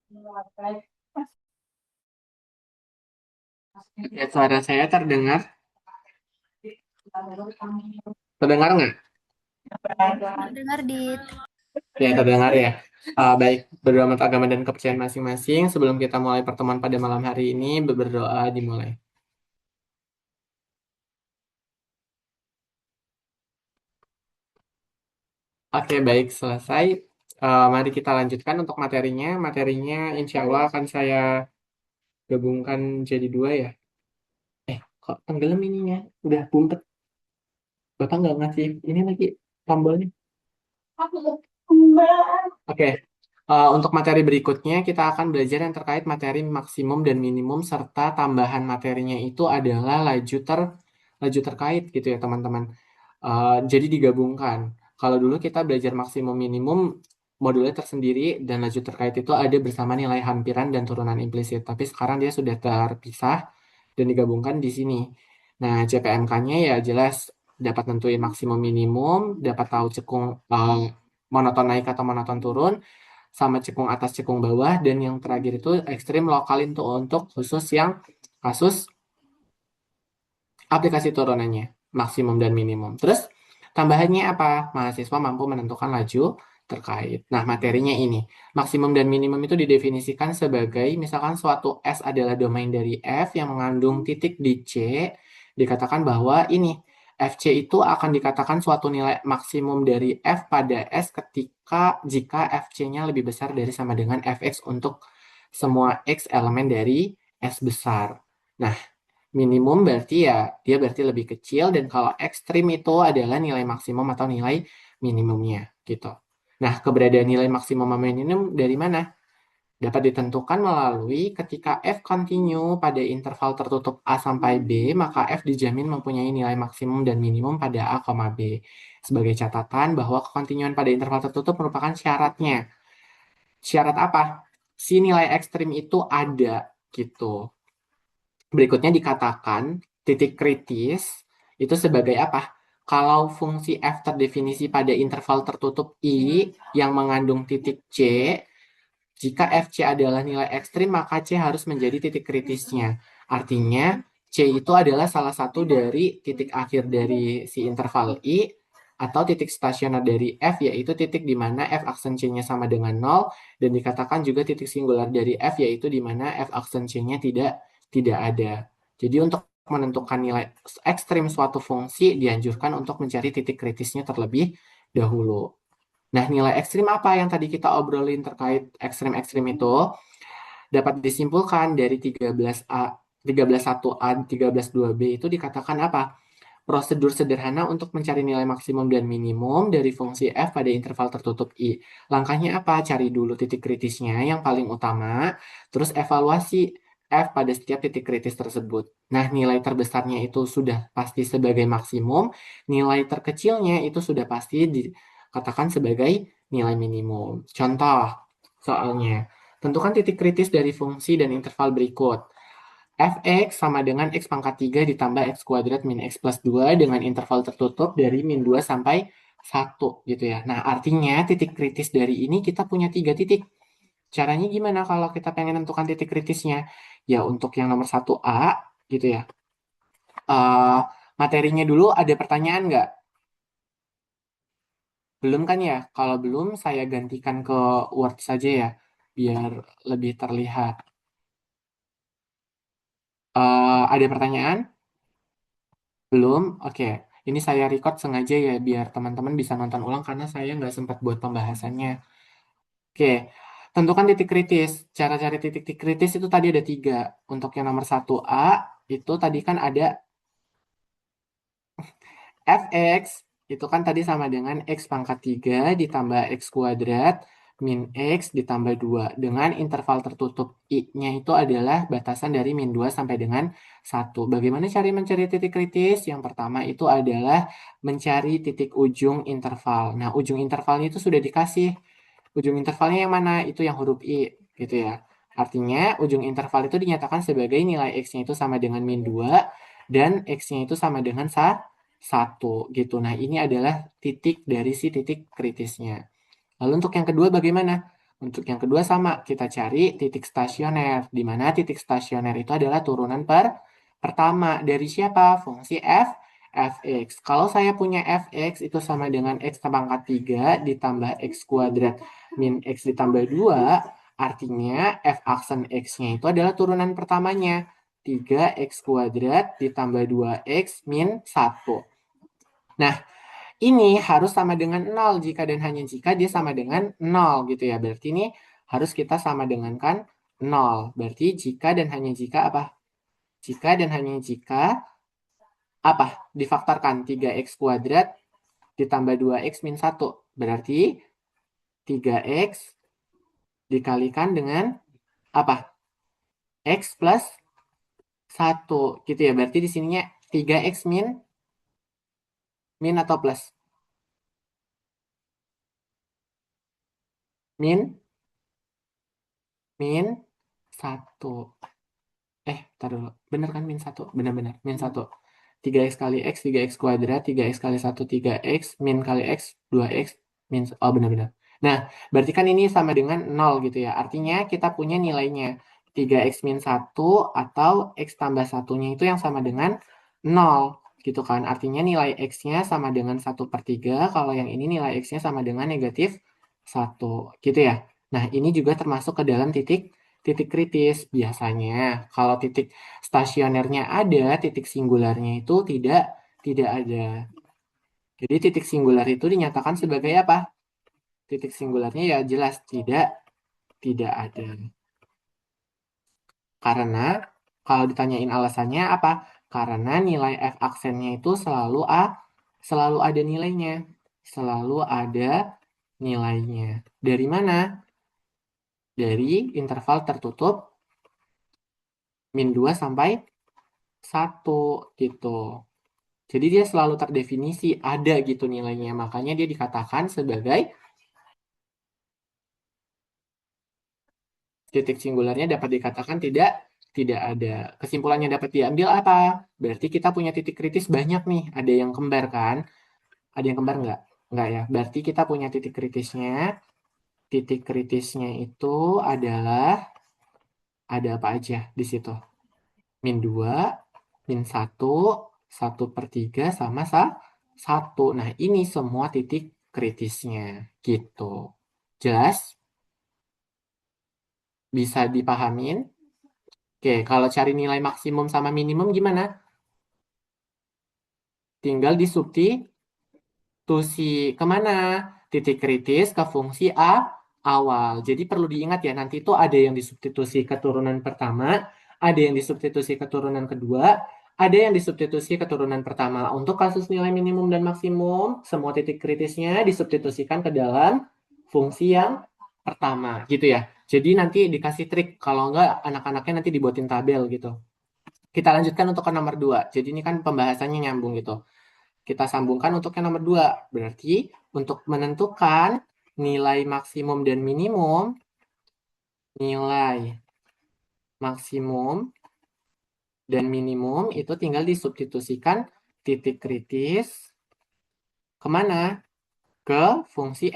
Ya, suara saya terdengar? Terdengar nggak? Dengar Dit. Ya, terdengar ya. Baik, berdoa agama dan kepercayaan masing-masing. Sebelum kita mulai pertemuan pada malam hari ini, berdoa dimulai. Oke, baik, selesai. Mari kita lanjutkan untuk materinya. Materinya insya Allah akan saya gabungkan jadi dua ya. Kok tenggelam ininya? Udah bumpet. Bapak nggak ngasih ini lagi tombolnya. Oke, untuk materi berikutnya kita akan belajar yang terkait materi maksimum dan minimum serta tambahan materinya itu adalah laju terkait gitu ya teman-teman. Jadi digabungkan. Kalau dulu kita belajar maksimum minimum modulnya tersendiri dan laju terkait itu ada bersama nilai hampiran dan turunan implisit. Tapi sekarang dia sudah terpisah dan digabungkan di sini. Nah, CPMK-nya ya jelas dapat nentuin maksimum minimum, dapat tahu cekung monoton naik atau monoton turun, sama cekung atas cekung bawah, dan yang terakhir itu ekstrim lokal itu untuk khusus yang kasus aplikasi turunannya, maksimum dan minimum. Terus tambahannya apa? Mahasiswa mampu menentukan laju terkait. Nah, materinya ini. Maksimum dan minimum itu didefinisikan sebagai misalkan suatu S adalah domain dari F yang mengandung titik di C, dikatakan bahwa ini FC itu akan dikatakan suatu nilai maksimum dari F pada S jika FC-nya lebih besar dari sama dengan Fx untuk semua X elemen dari S besar. Nah, minimum berarti ya dia berarti lebih kecil dan kalau ekstrim itu adalah nilai maksimum atau nilai minimumnya gitu. Nah, keberadaan nilai maksimum sama minimum dari mana? Dapat ditentukan melalui ketika F continue pada interval tertutup A sampai B, maka F dijamin mempunyai nilai maksimum dan minimum pada A, B. Sebagai catatan bahwa kekontinuan pada interval tertutup merupakan syaratnya. Syarat apa? Si nilai ekstrim itu ada gitu. Berikutnya dikatakan titik kritis itu sebagai apa? Kalau fungsi f terdefinisi pada interval tertutup I yang mengandung titik C, jika fc adalah nilai ekstrim, maka C harus menjadi titik kritisnya. Artinya, C itu adalah salah satu dari titik akhir dari si interval I atau titik stasioner dari F, yaitu titik di mana F aksen C-nya sama dengan 0, dan dikatakan juga titik singular dari F, yaitu di mana F aksen C-nya tidak ada. Jadi untuk menentukan nilai ekstrim suatu fungsi, dianjurkan untuk mencari titik kritisnya terlebih dahulu. Nah, nilai ekstrim apa yang tadi kita obrolin terkait ekstrim-ekstrim itu dapat disimpulkan dari 13A, 13.1A, 13.2B itu dikatakan apa? Prosedur sederhana untuk mencari nilai maksimum dan minimum dari fungsi f pada interval tertutup I. Langkahnya apa? Cari dulu titik kritisnya yang paling utama, terus evaluasi f pada setiap titik kritis tersebut. Nah, nilai terbesarnya itu sudah pasti sebagai maksimum, nilai terkecilnya itu sudah pasti dikatakan sebagai nilai minimum. Contoh, soalnya, tentukan titik kritis dari fungsi dan interval berikut. Fx sama dengan x pangkat 3 ditambah x kuadrat min x plus 2 dengan interval tertutup dari min 2 sampai 1 gitu ya. Nah, artinya titik kritis dari ini kita punya 3 titik. Caranya gimana kalau kita pengen menentukan titik kritisnya? Ya, untuk yang nomor 1A gitu ya. Eh, materinya dulu ada pertanyaan nggak? Belum kan ya? Kalau belum, saya gantikan ke Word saja ya, biar lebih terlihat. Ada pertanyaan? Belum? Oke. Ini saya record sengaja ya, biar teman-teman bisa nonton ulang karena saya nggak sempat buat pembahasannya. Oke. Tentukan titik kritis. Cara cari titik kritis itu tadi ada 3. Untuk yang nomor 1A, itu tadi kan ada fx itu kan tadi sama dengan x pangkat 3 ditambah x kuadrat min x ditambah 2 dengan interval tertutup i-nya itu adalah batasan dari min 2 sampai dengan 1. Bagaimana cara mencari titik kritis? Yang pertama itu adalah mencari titik ujung interval. Nah, ujung intervalnya itu sudah dikasih. Ujung intervalnya yang mana? Itu yang huruf i gitu ya. Artinya ujung interval itu dinyatakan sebagai nilai x-nya itu sama dengan min 2 dan x-nya itu sama dengan 1 gitu. Nah, ini adalah titik dari si titik kritisnya. Lalu untuk yang kedua bagaimana? Untuk yang kedua sama, kita cari titik stasioner, di mana titik stasioner itu adalah turunan pertama dari siapa? Fungsi fx. Kalau saya punya fx itu sama dengan x pangkat 3 ditambah x kuadrat min x ditambah 2, artinya f aksen x-nya itu adalah turunan pertamanya. 3x kuadrat ditambah 2x min 1. Nah, ini harus sama dengan 0 jika dan hanya jika dia sama dengan 0 gitu ya. Berarti ini harus kita sama dengan kan 0. Berarti jika dan hanya jika apa? Jika dan hanya jika apa? Difaktorkan 3x kuadrat ditambah 2x min 1. Berarti 3x dikalikan dengan apa? X plus 1 gitu ya. Berarti di sininya 3x min atau plus? Min 1. Tar dulu. Bener kan min 1? Bener-bener. Min 1. 3x kali x, 3x kuadrat, 3x kali 1, 3x, min kali x, 2x, min... Oh, bener-bener. Nah, berarti kan ini sama dengan 0 gitu ya. Artinya kita punya nilainya 3x min 1 atau x tambah 1-nya itu yang sama dengan 0 gitu kan. Artinya nilai x-nya sama dengan 1/3. Kalau yang ini nilai x-nya sama dengan negatif 1 gitu ya. Nah, ini juga termasuk ke dalam titik titik kritis biasanya. Kalau titik stasionernya ada, titik singularnya itu tidak ada. Jadi titik singular itu dinyatakan sebagai apa? Titik singularnya ya jelas tidak ada. Karena kalau ditanyain alasannya apa? Karena nilai f aksennya itu selalu ada nilainya. Selalu ada nilainya. Dari mana? Dari interval tertutup min 2 sampai 1 gitu. Jadi dia selalu terdefinisi ada gitu nilainya. Makanya dia dikatakan sebagai titik singularnya dapat dikatakan tidak ada. Kesimpulannya dapat diambil apa? Berarti kita punya titik kritis banyak nih. Ada yang kembar kan? Ada yang kembar nggak? Nggak ya. Berarti kita punya titik kritisnya. Titik kritisnya itu adalah ada apa aja di situ? Min 2, min 1, 1/3 sama 1. Nah, ini semua titik kritisnya gitu. Jelas? Bisa dipahamin? Oke, kalau cari nilai maksimum sama minimum gimana? Tinggal disubstitusi kemana? Titik kritis ke fungsi awal. Jadi perlu diingat ya, nanti itu ada yang disubstitusi ke turunan pertama, ada yang disubstitusi ke turunan kedua, ada yang disubstitusi ke turunan pertama. Untuk kasus nilai minimum dan maksimum, semua titik kritisnya disubstitusikan ke dalam fungsi yang pertama, gitu ya. Jadi nanti dikasih trik, kalau enggak anak-anaknya nanti dibuatin tabel gitu. Kita lanjutkan untuk ke nomor 2. Jadi ini kan pembahasannya nyambung gitu. Kita sambungkan untuk yang nomor 2. Berarti untuk menentukan nilai maksimum dan minimum, nilai maksimum dan minimum itu tinggal disubstitusikan titik kritis kemana? Ke fungsi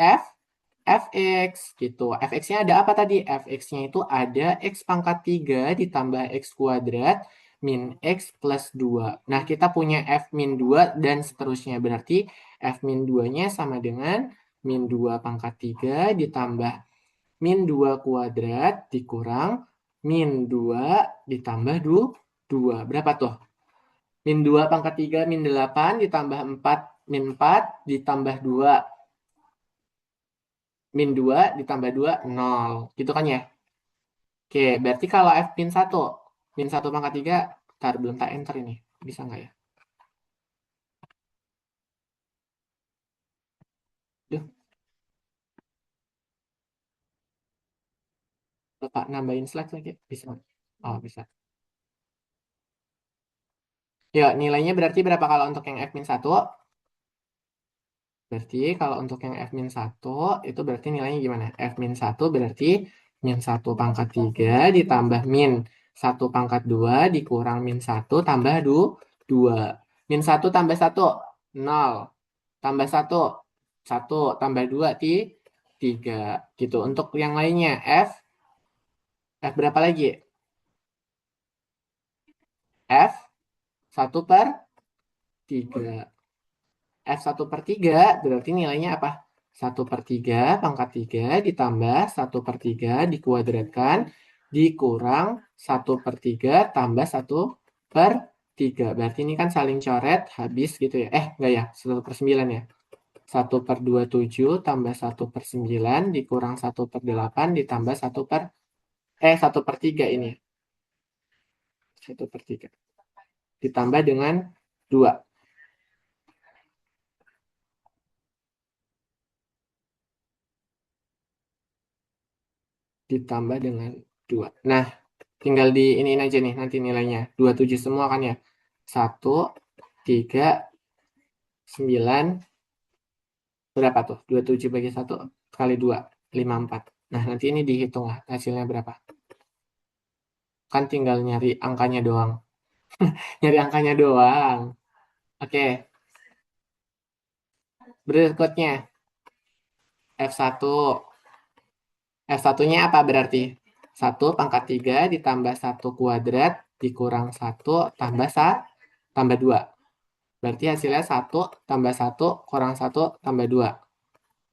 fx gitu. Fx-nya ada apa tadi? Fx-nya itu ada x pangkat 3 ditambah x kuadrat min x plus 2. Nah, kita punya f min 2 dan seterusnya. Berarti f min 2-nya sama dengan min 2 pangkat 3 ditambah min 2 kuadrat dikurang min 2 ditambah 2. Berapa tuh? Min 2 pangkat 3 min 8 ditambah 4 min 4 ditambah 2 min 2 ditambah 2, 0. Gitu kan ya? Oke, berarti kalau F min 1 pangkat 3, ntar belum tak enter ini. Bisa nggak ya? Duh, lupa nambahin slide lagi. Bisa nggak? Oh, bisa. Yuk, nilainya berarti berapa kalau untuk yang F min 1? Berarti kalau untuk yang F min 1, itu berarti nilainya gimana? F min 1 berarti min 1 pangkat 3 ditambah min 1 pangkat 2 dikurang min 1 tambah 2. Min 1 tambah 1, 0. Tambah 1, 1. Tambah 2, 3. Gitu. Untuk yang lainnya, F berapa lagi? F 1/3. F1/3 berarti nilainya apa? 1/3 pangkat 3 ditambah 1/3 dikuadratkan dikurang 1/3 tambah 1/3. Berarti ini kan saling coret habis gitu ya. Enggak ya, 1/9 ya. 1/27 tambah 1/9 dikurang 1/8 ditambah 1/3 ini. 1/3. Ditambah dengan 2. Ditambah dengan 2. Nah, tinggal di ini aja nih nanti nilainya. 27 semua kan ya. 1, 3, 9. Berapa tuh? 27 bagi 1 kali 2. 54. Nah, nanti ini dihitung lah hasilnya berapa. Kan tinggal nyari angkanya doang. Nyari angkanya doang. Oke. Berikutnya. F1. F1-nya apa berarti? 1 pangkat 3 ditambah 1 kuadrat dikurang 1 tambah 2. Berarti hasilnya 1 tambah 1 kurang 1 tambah 2.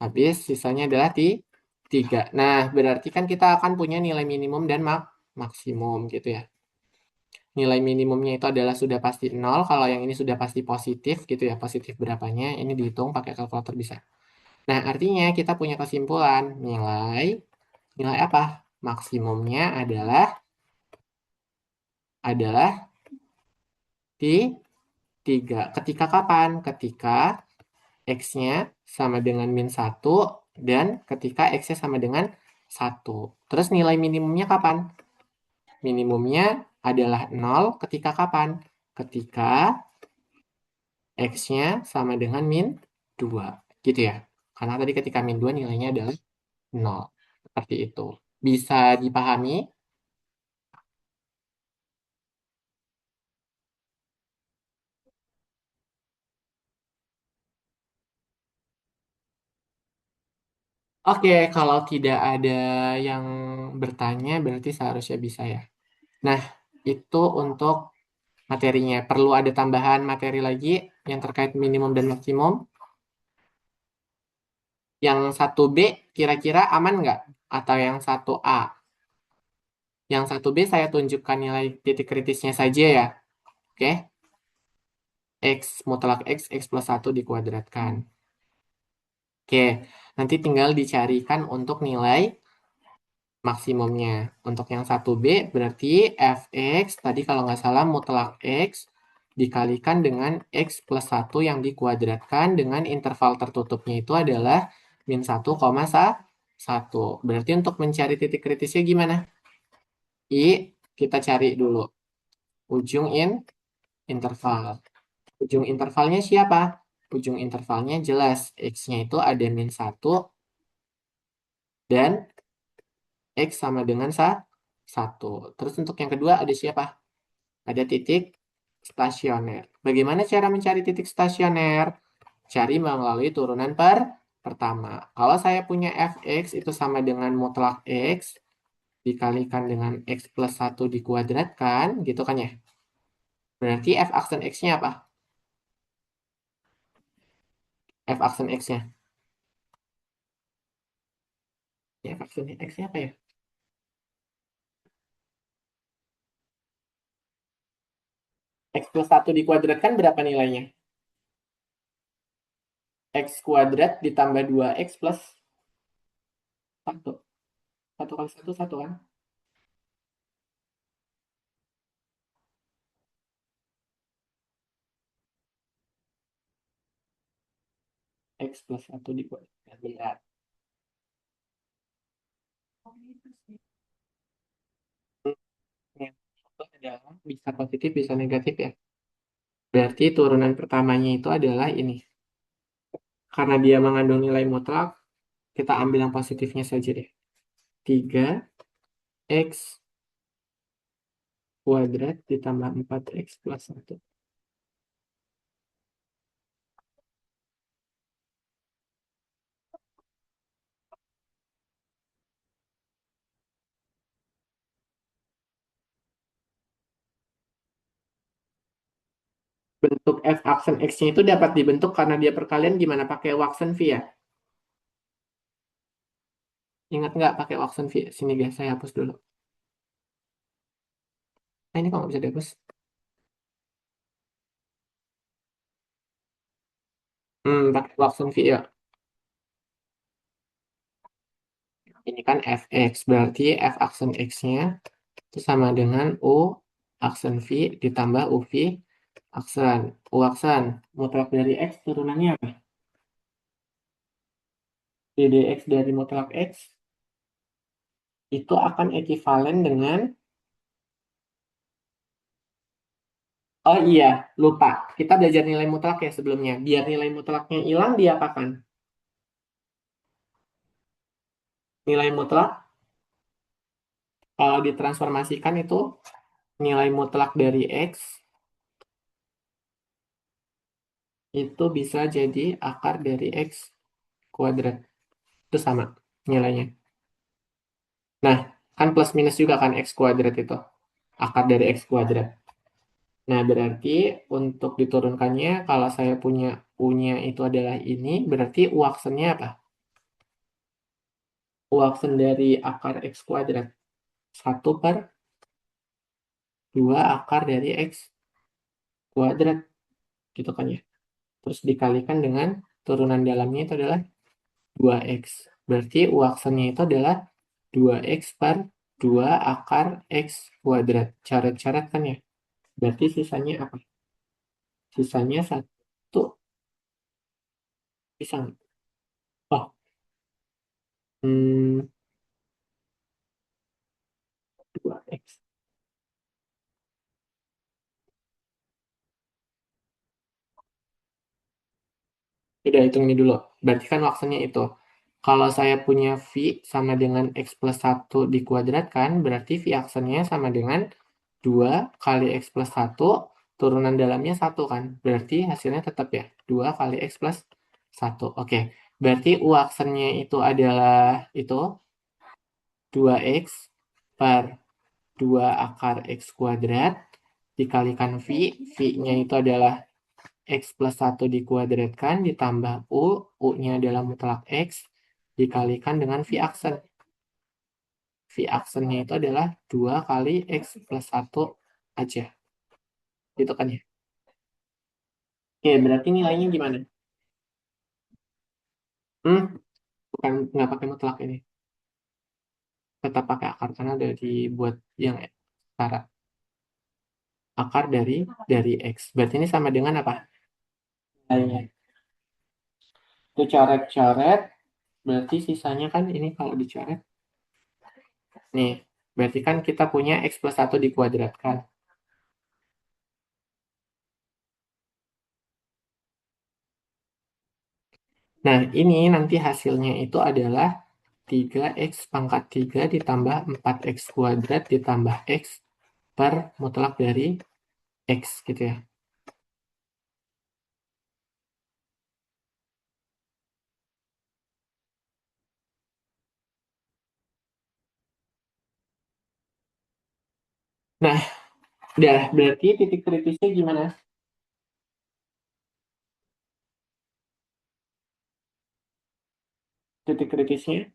Habis sisanya adalah 3. Nah, berarti kan kita akan punya nilai minimum dan maksimum gitu ya. Nilai minimumnya itu adalah sudah pasti 0. Kalau yang ini sudah pasti positif gitu ya. Positif berapanya. Ini dihitung pakai kalkulator bisa. Nah, artinya kita punya kesimpulan. Nilai apa? Maksimumnya adalah di 3. Ketika kapan? Ketika X-nya sama dengan -1 dan ketika X-nya sama dengan 1. Terus nilai minimumnya kapan? Minimumnya adalah 0 ketika kapan? Ketika X-nya sama dengan -2. Gitu ya. Karena tadi ketika -2 nilainya adalah 0. Seperti itu. Bisa dipahami? Oke, kalau tidak ada yang bertanya berarti seharusnya bisa ya. Nah, itu untuk materinya. Perlu ada tambahan materi lagi yang terkait minimum dan maksimum. Yang 1B kira-kira aman nggak? Atau yang 1A? Yang 1B saya tunjukkan nilai titik kritisnya saja ya. Oke. X mutlak X plus 1 dikuadratkan. Oke. Nanti tinggal dicarikan untuk nilai maksimumnya. Untuk yang 1B berarti Fx tadi kalau nggak salah mutlak X dikalikan dengan X plus 1 yang dikuadratkan dengan interval tertutupnya itu adalah -1,1. Berarti untuk mencari titik kritisnya gimana? Kita cari dulu ujung interval. Ujung intervalnya siapa? Ujung intervalnya jelas. X-nya itu ada -1 dan X sama dengan 1. Terus untuk yang kedua ada siapa? Ada titik stasioner. Bagaimana cara mencari titik stasioner? Cari melalui turunan pertama. Kalau saya punya fx itu sama dengan mutlak x dikalikan dengan x plus 1 dikuadratkan, gitu kan ya. Berarti f aksen x-nya apa? F aksen x-nya. Ya, f aksen x-nya apa ya? X plus 1 dikuadratkan berapa nilainya? X kuadrat ditambah 2x plus 1. 1 kali 1, 1 kan? X plus 1 dikuadratkan. Benar. Yang satu adalah bisa positif, bisa negatif ya. Berarti turunan pertamanya itu adalah ini. Karena dia mengandung nilai mutlak, kita ambil yang positifnya saja deh. 3x kuadrat ditambah 4x plus 1. Bentuk f aksen x-nya itu dapat dibentuk karena dia perkalian gimana? Pakai Watson V ya? Ingat nggak pakai Watson V? Sini guys, saya hapus dulu. Nah, ini kok nggak bisa dihapus? Pakai Watson V ya. Ini kan fx, berarti f aksen x-nya itu sama dengan u aksen v ditambah uv aksen. U aksen mutlak dari x turunannya apa? Ddx dari mutlak x itu akan ekivalen dengan, oh iya, lupa. Kita belajar nilai mutlak ya sebelumnya. Biar nilai mutlaknya hilang, diapakan? Nilai mutlak, kalau ditransformasikan itu nilai mutlak dari x itu bisa jadi akar dari x kuadrat. Itu sama nilainya. Nah, kan plus minus juga kan x kuadrat itu. Akar dari x kuadrat. Nah, berarti untuk diturunkannya, kalau saya punya U-nya itu adalah ini, berarti U aksennya apa? U aksen dari akar x kuadrat. 1/2 akar dari x kuadrat. Gitu kan ya. Terus dikalikan dengan turunan dalamnya itu adalah 2x. Berarti U aksennya itu adalah 2x per 2 akar x kuadrat. Caret-caret kan ya. Berarti sisanya apa? Sisanya 1, bisa nggak? Oh, hmm, 2x. Udah hitung ini dulu. Berarti kan maksudnya itu. Kalau saya punya V sama dengan x+1 dikuadratkan, berarti V aksennya sama dengan 2 kali x+1, turunan dalamnya 1 kan. Berarti hasilnya tetap ya, 2 kali x+1. Oke, berarti U aksennya itu adalah itu 2x per 2 akar x kuadrat dikalikan V. V-nya itu adalah x+1 dikuadratkan ditambah U-nya adalah mutlak x, dikalikan dengan V aksen. V aksennya itu adalah 2 kali x+1 aja. Gitu kan ya? Oke, berarti nilainya gimana? Hmm, bukan, nggak pakai mutlak ini. Tetap pakai akar karena udah dibuat yang setara. Akar dari x. Berarti ini sama dengan apa? Nilainya. Itu coret-coret, berarti sisanya kan ini kalau dicoret. Nih, berarti kan kita punya x+1 dikuadratkan. Nah, ini nanti hasilnya itu adalah 3x pangkat 3 ditambah 4x kuadrat ditambah x per mutlak dari x gitu ya. Nah, udah berarti titik kritisnya gimana? Titik kritisnya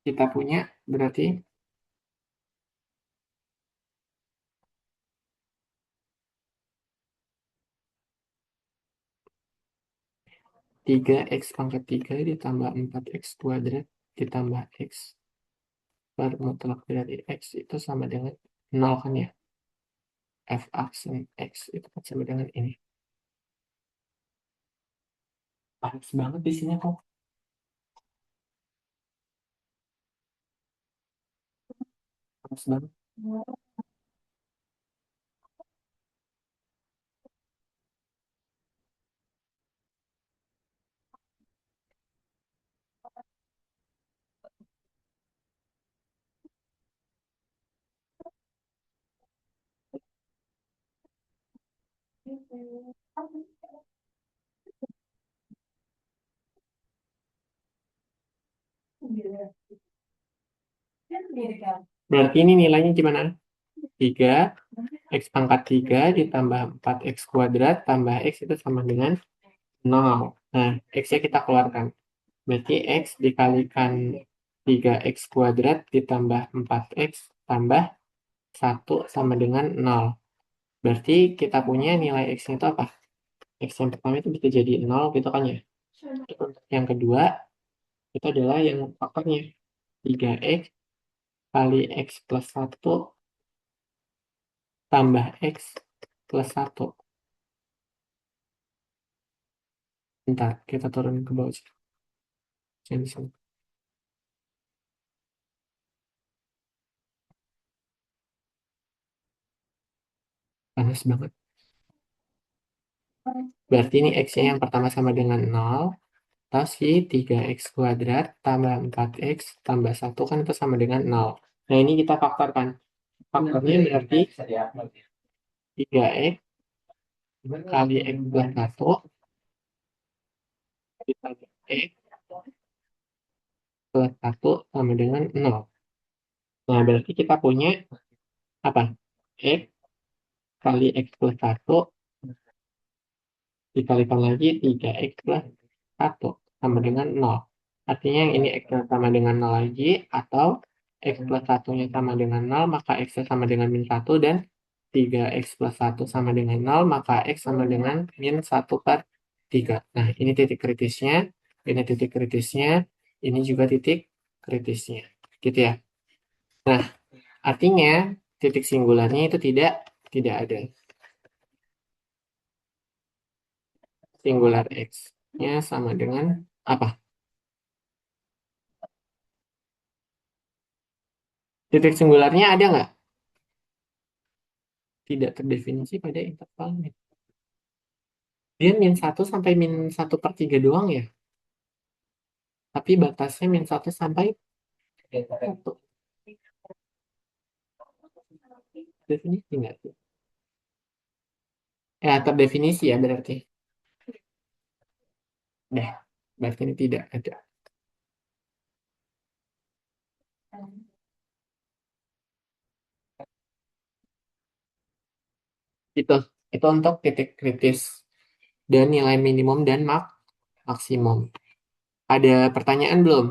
kita punya berarti 3x pangkat 3 ditambah 4x kuadrat ditambah x per mutlak dari x itu sama dengan 0 kan ya? F aksen x itu kan sama dengan ini. Panas banget di sini kok. Panas banget. Berarti ini nilainya gimana? 3 X pangkat 3 ditambah 4X kuadrat tambah X itu sama dengan 0. Nah, X-nya kita keluarkan. Berarti X dikalikan 3X kuadrat ditambah 4X tambah 1 sama dengan 0. Berarti kita punya nilai X-nya itu apa? X yang pertama itu bisa jadi 0 gitu kan ya. Untuk yang kedua, itu adalah yang faktornya. 3X kali X plus 1 tambah X plus 1. Bentar, kita turunin ke bawah. Sini, sini. Panas banget. Berarti ini X-nya yang pertama sama dengan 0. Terus si 3X kuadrat tambah 4X tambah 1 kan itu sama dengan 0. Nah, ini kita faktorkan. Faktornya berarti 3X kali X plus 1 ditambah X plus 1 sama dengan 0. Nah, berarti kita punya apa? X kali X plus 1 dikalikan lagi 3X plus 1 sama dengan 0. Artinya yang ini X sama dengan 0 lagi, atau X plus 1-nya sama dengan 0, maka X sama dengan min 1, dan 3X plus 1 sama dengan 0, maka X sama dengan min 1 per 3. Nah, ini titik kritisnya, ini titik kritisnya, ini juga titik kritisnya. Gitu ya. Nah, artinya titik singularnya itu tidak ada. Singular X-nya sama dengan apa? Titik singularnya ada nggak? Tidak terdefinisi pada intervalnya. Dia min 1 sampai min 1/3 doang ya. Tapi batasnya min 1 sampai 1. Definisi nggak tuh? Ya, terdefinisi ya berarti. Deh, berarti ini tidak ada. Itu, itu untuk titik kritis dan nilai minimum dan maksimum. Ada pertanyaan belum?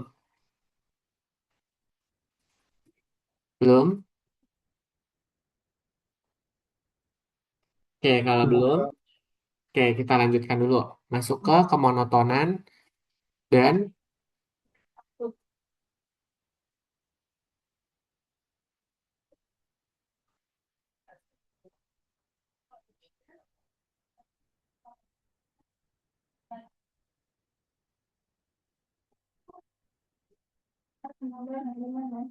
Belum? Oke, kalau belum, oke kita lanjutkan dulu. Masuk ke kemonotonan dan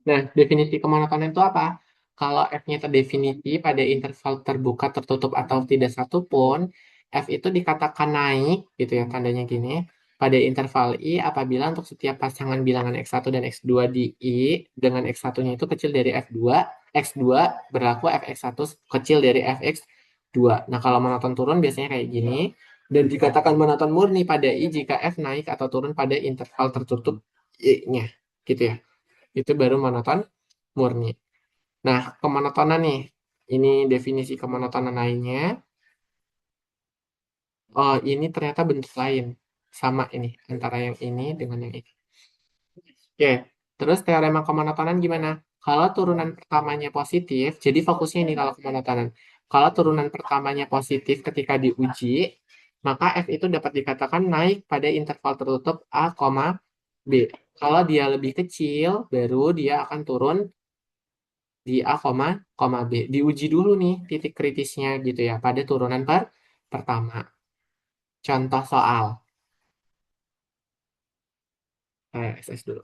nah, definisi kemonotonan itu apa? Kalau F-nya terdefinisi pada interval terbuka, tertutup, atau tidak satupun, F itu dikatakan naik, gitu ya, tandanya gini, pada interval I apabila untuk setiap pasangan bilangan X1 dan X2 di I, dengan X1-nya itu kecil dari F2, X2 berlaku Fx1 kecil dari Fx2. Nah, kalau monoton turun biasanya kayak gini, dan dikatakan monoton murni pada I jika F naik atau turun pada interval tertutup I-nya, gitu ya. Itu baru monoton murni. Nah, kemonotonan nih. Ini definisi kemonotonan lainnya. Oh, ini ternyata bentuk lain. Sama ini, antara yang ini dengan yang ini. Oke, terus teorema kemonotonan gimana? Kalau turunan pertamanya positif, jadi fokusnya ini kalau kemonotonan. Kalau turunan pertamanya positif ketika diuji, maka F itu dapat dikatakan naik pada interval tertutup A, B. Kalau dia lebih kecil, baru dia akan turun di A, B. Diuji dulu nih titik kritisnya gitu ya pada turunan pertama. Contoh soal. SS dulu.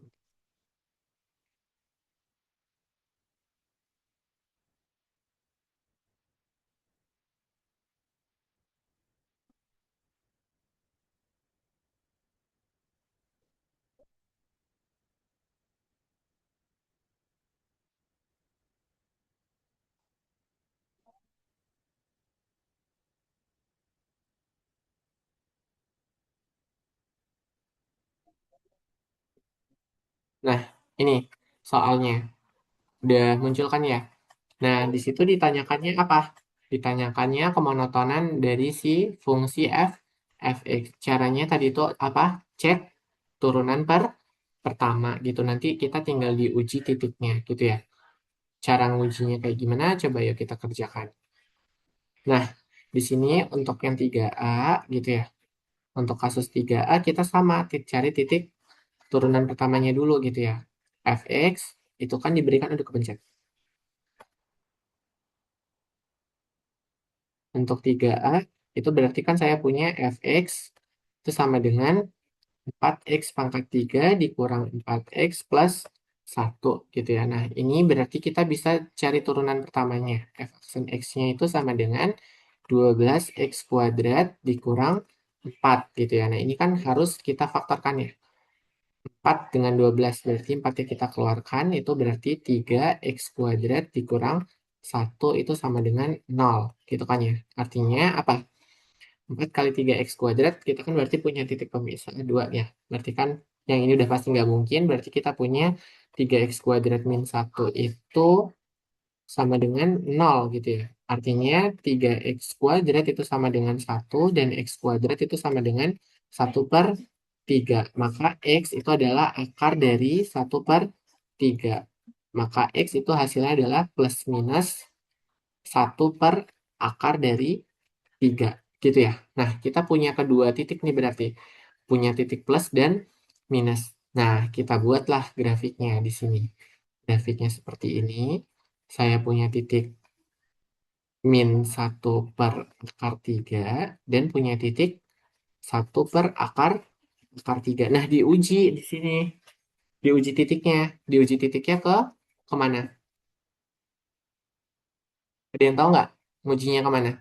Nah, ini soalnya. Udah muncul kan ya? Nah, di situ ditanyakannya apa? Ditanyakannya kemonotonan dari si fungsi fx. Caranya tadi itu apa? Cek turunan pertama gitu. Nanti kita tinggal diuji titiknya gitu ya. Cara ngujinya kayak gimana? Coba yuk kita kerjakan. Nah, di sini untuk yang 3A gitu ya. Untuk kasus 3A kita sama cari titik turunan pertamanya dulu gitu ya. Fx itu kan diberikan untuk kepencet. Untuk 3A itu berarti kan saya punya fx itu sama dengan 4x pangkat 3 dikurang 4x plus 1 gitu ya. Nah, ini berarti kita bisa cari turunan pertamanya. F aksen x-nya itu sama dengan 12x kuadrat dikurang 4 gitu ya. Nah, ini kan harus kita faktorkan ya. 4 dengan 12 berarti 4 yang kita keluarkan itu berarti 3x kuadrat dikurang 1 itu sama dengan 0 gitu kan ya. Artinya apa? 4 kali 3x kuadrat, kita kan berarti punya titik pemisah 2 ya. Berarti kan yang ini udah pasti nggak mungkin, berarti kita punya 3x kuadrat min 1 itu sama dengan 0 gitu ya. Artinya 3x kuadrat itu sama dengan 1 dan x kuadrat itu sama dengan 1/3. Maka x itu adalah akar dari 1/3. Maka x itu hasilnya adalah plus minus 1/akar dari 3 gitu ya. Nah, kita punya kedua titik nih berarti. Punya titik plus dan minus. Nah, kita buatlah grafiknya di sini. Grafiknya seperti ini. Saya punya titik min 1/akar 3 dan punya titik 1/akar 3. Nah, diuji di sini. Diuji titiknya. Diuji titiknya kemana? Ada yang tahu nggak? Ngujinya kemana?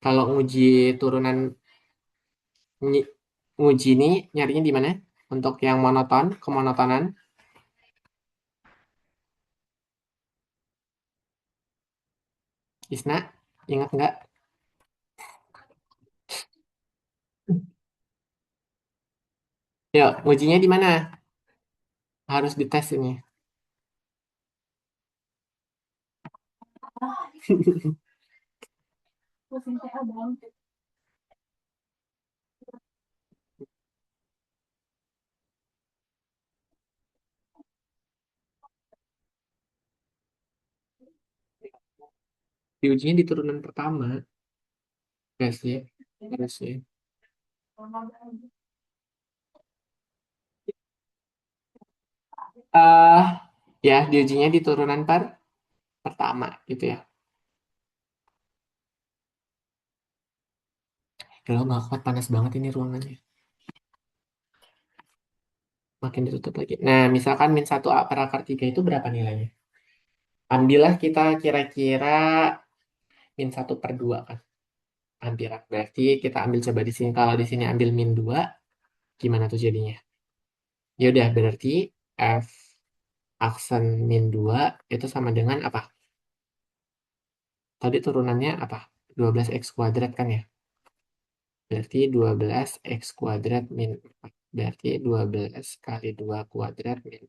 Kalau nguji turunan nguji ini nyarinya di mana? Untuk yang monoton, kemonotonan, Isna, ingat nggak? Yuk, ngujinya di mana? Harus dites ini. Diujinya di turunan pertama. Ya sih, harus sih. Ya, diujinya di turunan pertama gitu ya. Kalau nggak kuat panas banget ini ruangannya. Makin ditutup lagi. Nah, misalkan min 1/akar 3 itu berapa nilainya? Ambillah kita kira-kira min 1/2 kan. Ambil. Berarti kita ambil coba di sini. Kalau di sini ambil min 2, gimana tuh jadinya? Ya udah, berarti F aksen min 2 itu sama dengan apa? Tadi turunannya apa? 12x kuadrat kan ya? Berarti 12x kuadrat min 4. Berarti 12 kali 2 kuadrat min.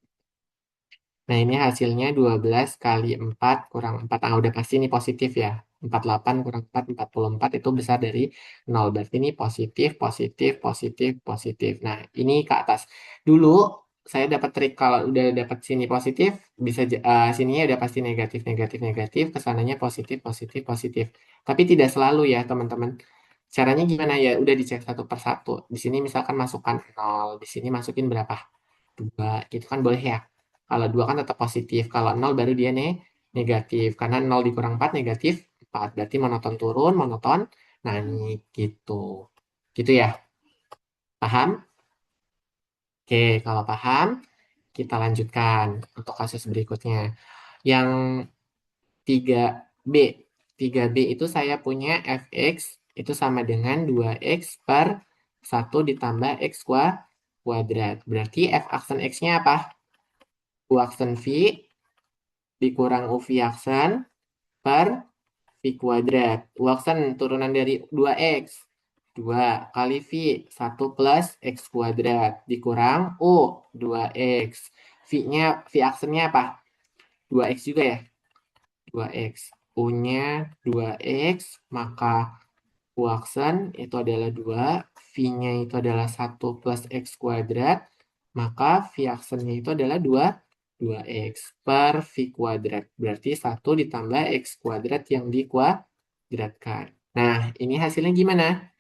Nah, ini hasilnya 12 kali 4 kurang 4. Ah, udah pasti ini positif ya. 48 kurang 4, 44 itu besar dari 0. Berarti ini positif, positif, positif, positif. Nah, ini ke atas. Dulu saya dapat trik kalau udah dapat sini positif, bisa sininya udah pasti negatif, negatif, negatif, kesananya positif, positif, positif. Tapi tidak selalu ya, teman-teman. Caranya gimana ya? Udah dicek satu per satu. Di sini misalkan masukkan 0, di sini masukin berapa? 2 gitu kan boleh ya. Kalau 2 kan tetap positif. Kalau 0 baru dia negatif. Karena 0 dikurang 4 negatif 4. Berarti monoton turun, monoton naik gitu. Gitu ya. Paham? Oke, kalau paham, kita lanjutkan untuk kasus berikutnya. Yang 3B. 3B itu saya punya fx itu sama dengan 2x per 1 ditambah x kuadrat. Berarti f aksen x-nya apa? U aksen V dikurang UV aksen per V kuadrat. U aksen turunan dari 2X. 2 kali V, 1 plus X kuadrat. Dikurang U, 2X. V aksennya apa? 2X juga ya? 2X. U-nya 2X, maka U aksen itu adalah 2, V-nya itu adalah 1 plus X kuadrat, maka V aksennya itu adalah 2X per V kuadrat. Berarti 1 ditambah X kuadrat yang dikuadratkan. Nah, ini hasilnya gimana?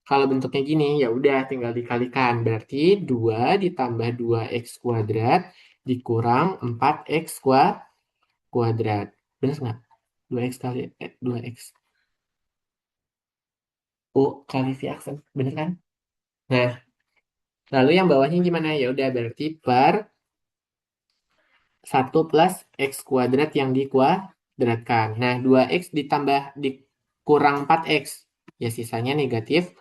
Kalau bentuknya gini, ya udah tinggal dikalikan. Berarti 2 ditambah 2X kuadrat dikurang 4X kuadrat. Benar nggak? 2X kali 2X. U kali V aksen. Bener kan? Nah, lalu yang bawahnya gimana? Ya udah berarti per 1 plus X kuadrat yang dikuadratkan. Nah, 2X ditambah dikurang 4X. Ya sisanya negatif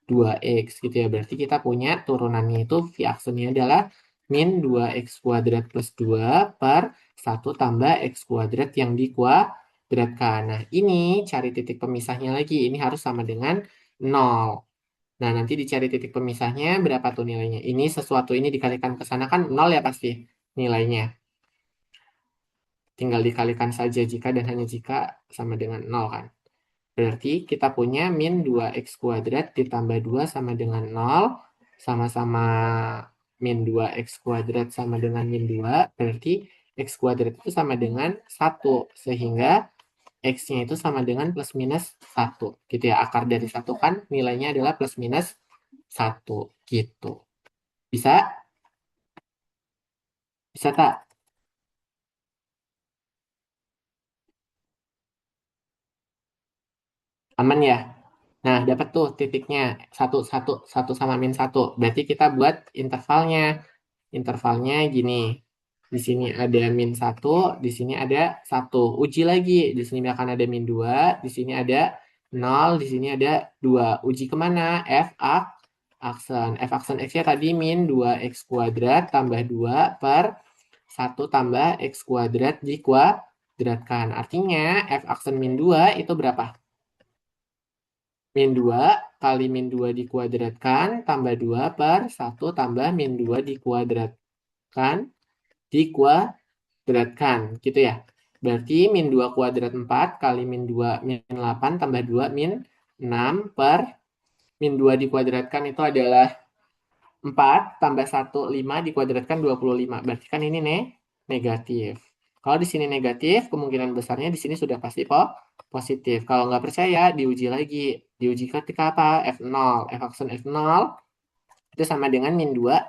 2X gitu ya. Berarti kita punya turunannya itu V aksennya adalah min 2X kuadrat plus 2 per 1 tambah X kuadrat yang dikuadratkan. Nah, ini cari titik pemisahnya lagi. Ini harus sama dengan 0. Nah, nanti dicari titik pemisahnya berapa tuh nilainya. Ini sesuatu ini dikalikan ke sana kan 0 ya pasti nilainya. Tinggal dikalikan saja jika dan hanya jika sama dengan 0 kan. Berarti kita punya min 2x kuadrat ditambah 2 sama dengan 0. Sama-sama min 2x kuadrat sama dengan min 2. Berarti x kuadrat itu sama dengan 1. Sehingga x-nya itu sama dengan plus minus 1. Gitu ya. Akar dari 1 kan nilainya adalah plus minus 1. Gitu. Bisa? Bisa tak? Aman ya? Nah, dapat tuh titiknya. Satu, satu, satu sama min satu. Berarti kita buat intervalnya. Intervalnya gini. Di sini ada min satu, di sini ada satu. Uji lagi. Di sini akan ada min 2, di sini ada 0, di sini ada 2. Uji kemana? Aksen. F aksen X-nya tadi min 2X kuadrat tambah 2 per 1 tambah X kuadrat dikuadratkan. Artinya F aksen min 2 itu berapa? Min 2 kali min 2 dikuadratkan tambah 2 per 1 tambah min 2 dikuadratkan dikuadratkan gitu ya. Berarti min 2 kuadrat 4 kali min 2 min 8 tambah 2 min 6 per min 2 dikuadratkan itu adalah 4 tambah 1 5 dikuadratkan 25. Berarti kan ini negatif. Kalau di sini negatif, kemungkinan besarnya di sini sudah pasti positif. Kalau nggak percaya, diuji lagi. Diuji ketika apa? F0. F aksen F0 itu sama dengan min 2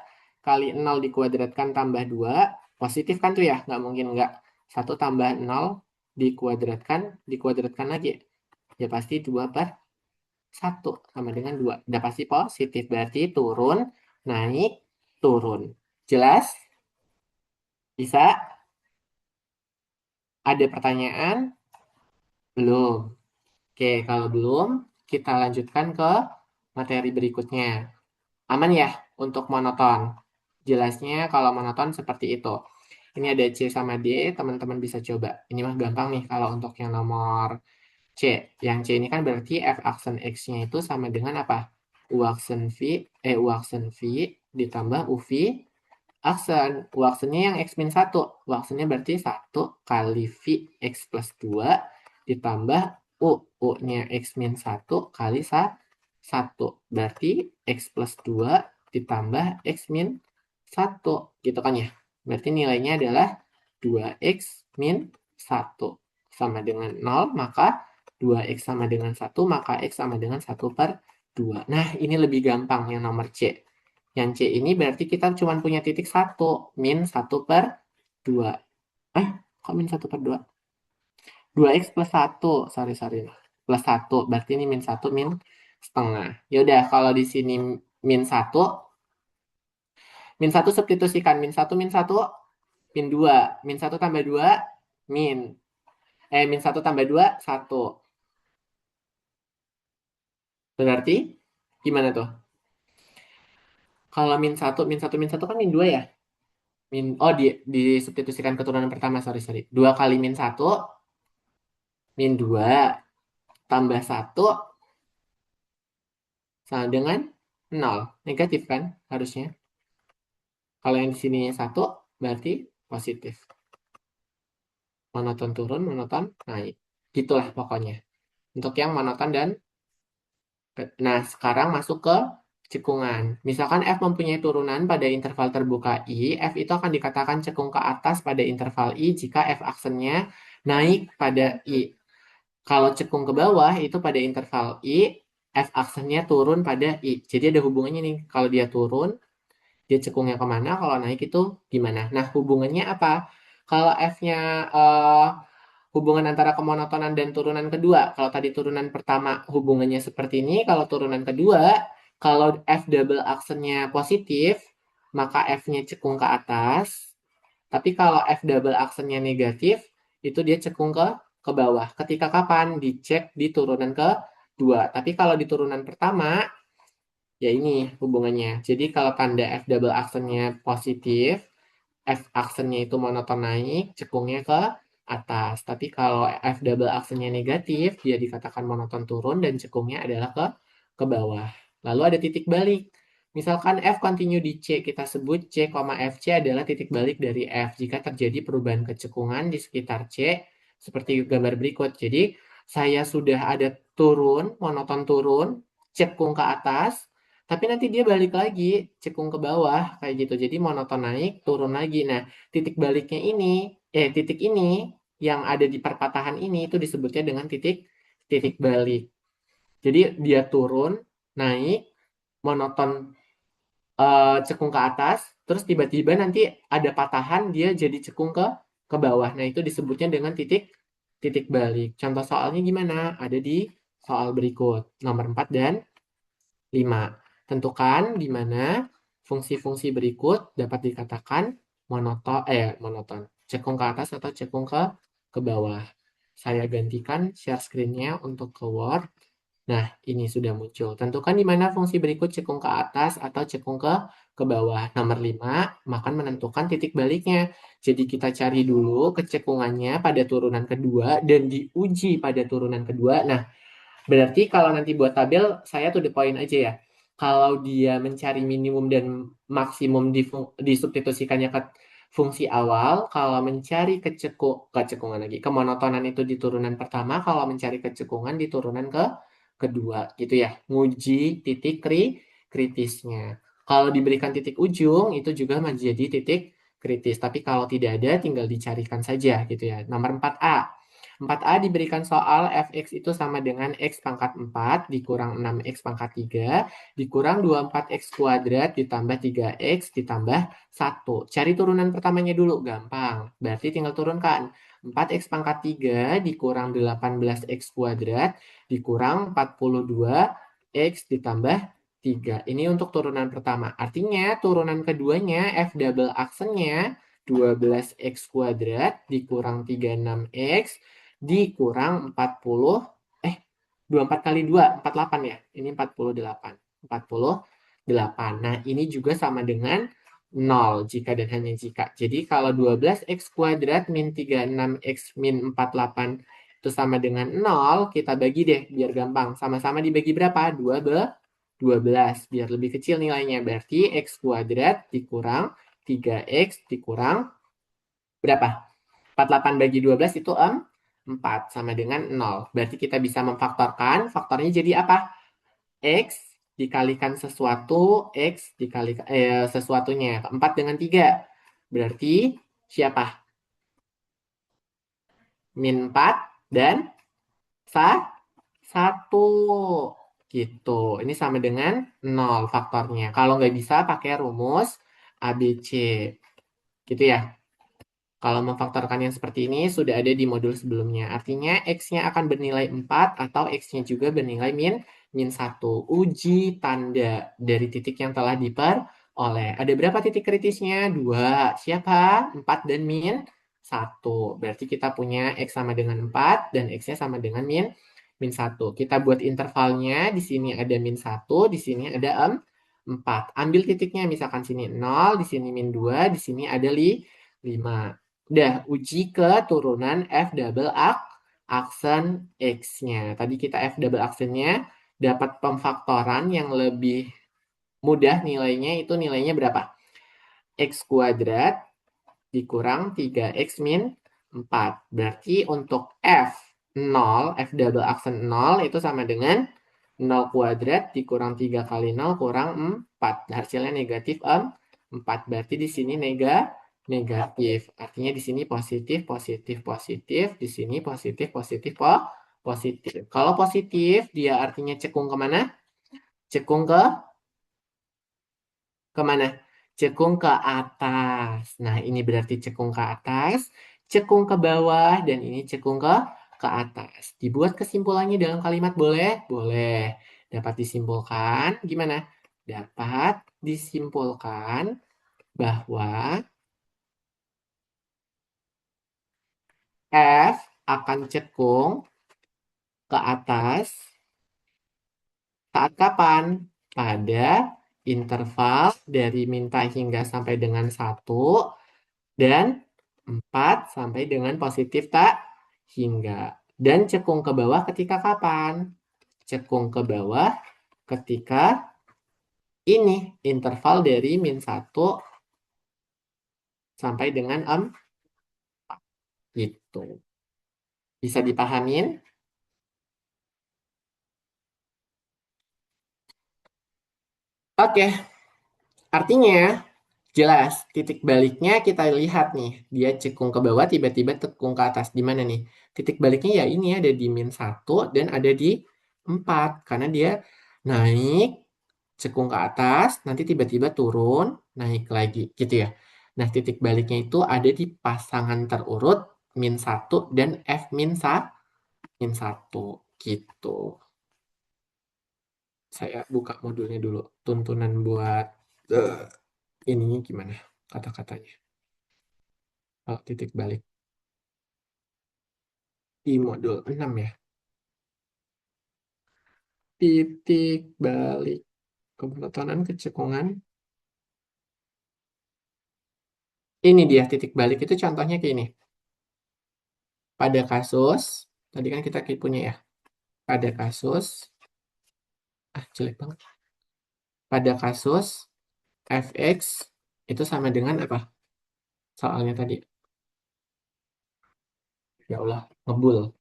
kali 0 dikuadratkan tambah 2. Positif kan tuh ya? Nggak mungkin nggak. 1 tambah 0 dikuadratkan lagi. Ya pasti 2 per 1 sama dengan 2. Udah pasti positif. Berarti turun, naik, turun. Jelas? Bisa? Ada pertanyaan? Belum. Oke, kalau belum, kita lanjutkan ke materi berikutnya. Aman ya untuk monoton? Jelasnya kalau monoton seperti itu. Ini ada C sama D, teman-teman bisa coba. Ini mah gampang nih kalau untuk yang nomor C. Yang C ini kan berarti F aksen X-nya itu sama dengan apa? U aksen V ditambah UV aksen. U aksennya yang X min 1. U aksennya berarti 1 kali V X plus 2 ditambah U. U-nya X min 1 kali 1. Berarti X plus 2 ditambah X min 1. Gitu kan ya? Berarti nilainya adalah 2X min 1 sama dengan 0, maka 2X sama dengan 1, maka X sama dengan 1 per 2. Nah, ini lebih gampang yang nomor C. Yang C ini berarti kita cuma punya titik 1, min 1 per 2. Kok min 1 per 2? 2X plus 1, sorry. Plus 1, berarti ini min 1, min setengah. Ya udah, kalau di sini min 1 substitusikan. Min 1, min 2. Min 1 tambah 2, min. Min 1 tambah 2, 1. Berarti, gimana tuh? Kalau min 1 kan min 2 ya? Disubstitusikan keturunan pertama, sorry. 2 kali min 1, min 2, tambah 1, sama dengan 0. Negatif kan harusnya. Kalau yang di sini 1, berarti positif. Monoton turun, monoton naik. Gitulah pokoknya. Untuk yang monoton dan nah, sekarang masuk ke cekungan. Misalkan F mempunyai turunan pada interval terbuka I, F itu akan dikatakan cekung ke atas pada interval I jika F aksennya naik pada I. Kalau cekung ke bawah itu pada interval I, F aksennya turun pada I. Jadi ada hubungannya nih. Kalau dia turun, dia cekungnya kemana, kalau naik itu gimana. Nah, hubungannya apa? Kalau F-nya hubungan antara kemonotonan dan turunan kedua. Kalau tadi turunan pertama hubungannya seperti ini, kalau turunan kedua, kalau F double aksennya positif, maka F-nya cekung ke atas. Tapi kalau F double aksennya negatif, itu dia cekung ke bawah. Ketika kapan? Dicek di turunan kedua. Tapi kalau di turunan pertama, ya ini hubungannya. Jadi kalau tanda F double aksennya positif, F aksennya itu monoton naik, cekungnya ke atas. Tapi kalau F double aksennya negatif, dia dikatakan monoton turun dan cekungnya adalah ke bawah. Lalu ada titik balik. Misalkan F continue di C, kita sebut C, FC adalah titik balik dari F jika terjadi perubahan kecekungan di sekitar C seperti gambar berikut. Jadi saya sudah ada turun, monoton turun, cekung ke atas, tapi nanti dia balik lagi, cekung ke bawah, kayak gitu. Jadi monoton naik, turun lagi. Nah, titik baliknya ini, titik ini yang ada di perpatahan ini itu disebutnya dengan titik balik. Jadi dia turun, naik, monoton cekung ke atas, terus tiba-tiba nanti ada patahan dia jadi cekung ke bawah. Nah, itu disebutnya dengan titik balik. Contoh soalnya gimana? Ada di soal berikut, nomor 4 dan 5. Tentukan di mana fungsi-fungsi berikut dapat dikatakan monoton. Cekung ke atas atau cekung ke bawah. Saya gantikan share screen-nya untuk ke Word. Nah, ini sudah muncul. Tentukan di mana fungsi berikut cekung ke atas atau cekung ke bawah. Nomor 5, makan menentukan titik baliknya. Jadi kita cari dulu kecekungannya pada turunan kedua dan diuji pada turunan kedua. Nah, berarti kalau nanti buat tabel, saya to the point aja ya. Kalau dia mencari minimum dan maksimum disubstitusikannya ke fungsi awal, kalau mencari kecekungan lagi, kemonotonan itu di turunan pertama, kalau mencari kecekungan di turunan kedua, gitu ya. Nguji titik kritisnya. Kalau diberikan titik ujung, itu juga menjadi titik kritis. Tapi kalau tidak ada, tinggal dicarikan saja, gitu ya. Nomor 4A. 4A diberikan soal fx itu sama dengan x pangkat 4 dikurang 6x pangkat 3 dikurang 24x kuadrat ditambah 3x ditambah 1. Cari turunan pertamanya dulu, gampang. Berarti tinggal turunkan. 4x pangkat 3 dikurang 18x kuadrat dikurang 42x ditambah 3. Ini untuk turunan pertama. Artinya turunan keduanya f double aksennya 12x kuadrat dikurang 36x dikurang 40, 24 kali 2, 48 ya. Ini 48. 48. Nah, ini juga sama dengan 0 jika dan hanya jika. Jadi kalau 12x kuadrat min 36x min 48 itu sama dengan 0, kita bagi deh biar gampang. Sama-sama dibagi berapa? 12. Biar lebih kecil nilainya. Berarti x kuadrat dikurang 3x dikurang berapa? 48 bagi 12 itu 4 sama dengan 0. Berarti kita bisa memfaktorkan. Faktornya jadi apa? X dikalikan sesuatu, X dikalikan sesuatunya. 4 dengan 3. Berarti siapa? Min 4 dan 1. Gitu. Ini sama dengan 0 faktornya. Kalau nggak bisa pakai rumus ABC. Gitu ya. Kalau memfaktorkan yang seperti ini sudah ada di modul sebelumnya. Artinya X-nya akan bernilai 4 atau X-nya juga bernilai min 1. Uji tanda dari titik yang telah diperoleh. Ada berapa titik kritisnya? 2. Siapa? 4 dan min 1. Berarti kita punya X sama dengan 4 dan X-nya sama dengan min 1. Kita buat intervalnya. Di sini ada min 1, di sini ada 4. Ambil titiknya, misalkan sini 0, di sini min 2, di sini ada 5. Udah, uji ke turunan F double aksen X-nya. Tadi kita F double aksennya dapat pemfaktoran yang lebih mudah nilainya itu nilainya berapa? X kuadrat dikurang 3x min 4. Berarti untuk F double aksen 0 itu sama dengan 0 kuadrat dikurang 3 kali 0 kurang 4. Nah, hasilnya negatif 4. Berarti di sini negatif. Artinya di sini positif, positif, positif. Di sini positif, positif, positif. Kalau positif, dia artinya cekung kemana? Cekung kemana? Cekung ke atas. Nah, ini berarti cekung ke atas, cekung ke bawah, dan ini cekung ke atas. Dibuat kesimpulannya dalam kalimat boleh? Boleh. Dapat disimpulkan gimana? Dapat disimpulkan bahwa F akan cekung ke atas saat kapan? Pada interval dari minta hingga sampai dengan 1 dan 4 sampai dengan positif tak hingga. Dan cekung ke bawah ketika kapan? Cekung ke bawah ketika ini interval dari -1 sampai dengan itu. Bisa dipahamin? Oke, artinya jelas titik baliknya kita lihat nih. Dia cekung ke bawah tiba-tiba tekung ke atas. Di mana nih? Titik baliknya ya ini ada di -1 dan ada di 4. Karena dia naik cekung ke atas, nanti tiba-tiba turun, naik lagi gitu ya. Nah, titik baliknya itu ada di pasangan terurut -1 dan F -1 gitu. Saya buka modulnya dulu. Tuntunan buat ininya gimana kata-katanya. Oh, titik balik di modul 6 ya. Titik balik kemonotonan kecekungan. Ini dia titik balik itu contohnya kayak ini. Pada kasus, tadi kan kita punya ya. Pada kasus, jelek banget. Pada kasus fx itu sama dengan apa? Soalnya tadi. Ya Allah, ngebul.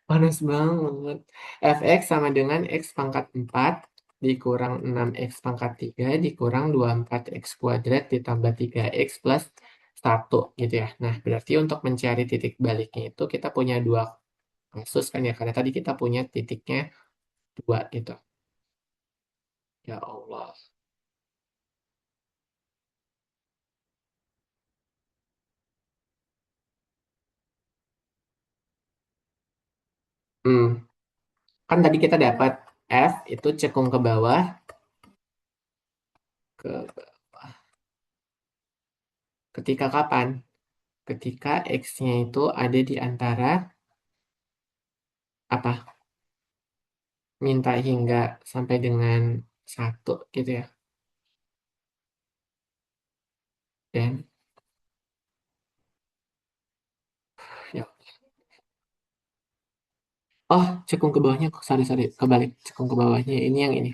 Panas banget. Fx sama dengan x pangkat 4 dikurang 6x pangkat 3 dikurang 24x kuadrat ditambah 3x plus 1 gitu ya. Nah, berarti untuk mencari titik baliknya itu kita punya dua kasus kan ya. Karena tadi kita punya titiknya 2 gitu. Ya Allah. Hmm. Kan tadi kita dapat F itu cekung ke bawah ke ketika kapan? Ketika X-nya itu ada di antara apa? Minta hingga sampai dengan 1 gitu ya. Dan ya. Oh, cekung ke bawahnya. Sorry, sorry. Kebalik. Cekung ke bawahnya. Ini yang ini.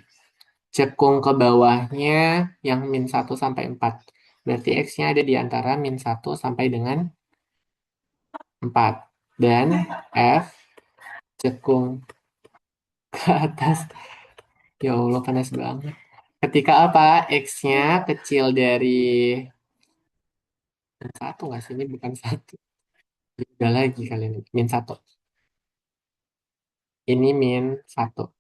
Cekung ke bawahnya yang -1 sampai 4. Berarti X-nya ada di antara -1 sampai dengan 4. Dan F cekung ke atas. Ya Allah, panas banget. Ketika apa? X-nya kecil dari 1 nggak sih? Ini bukan 1. Udah lagi kali ini. -1. Ini -1.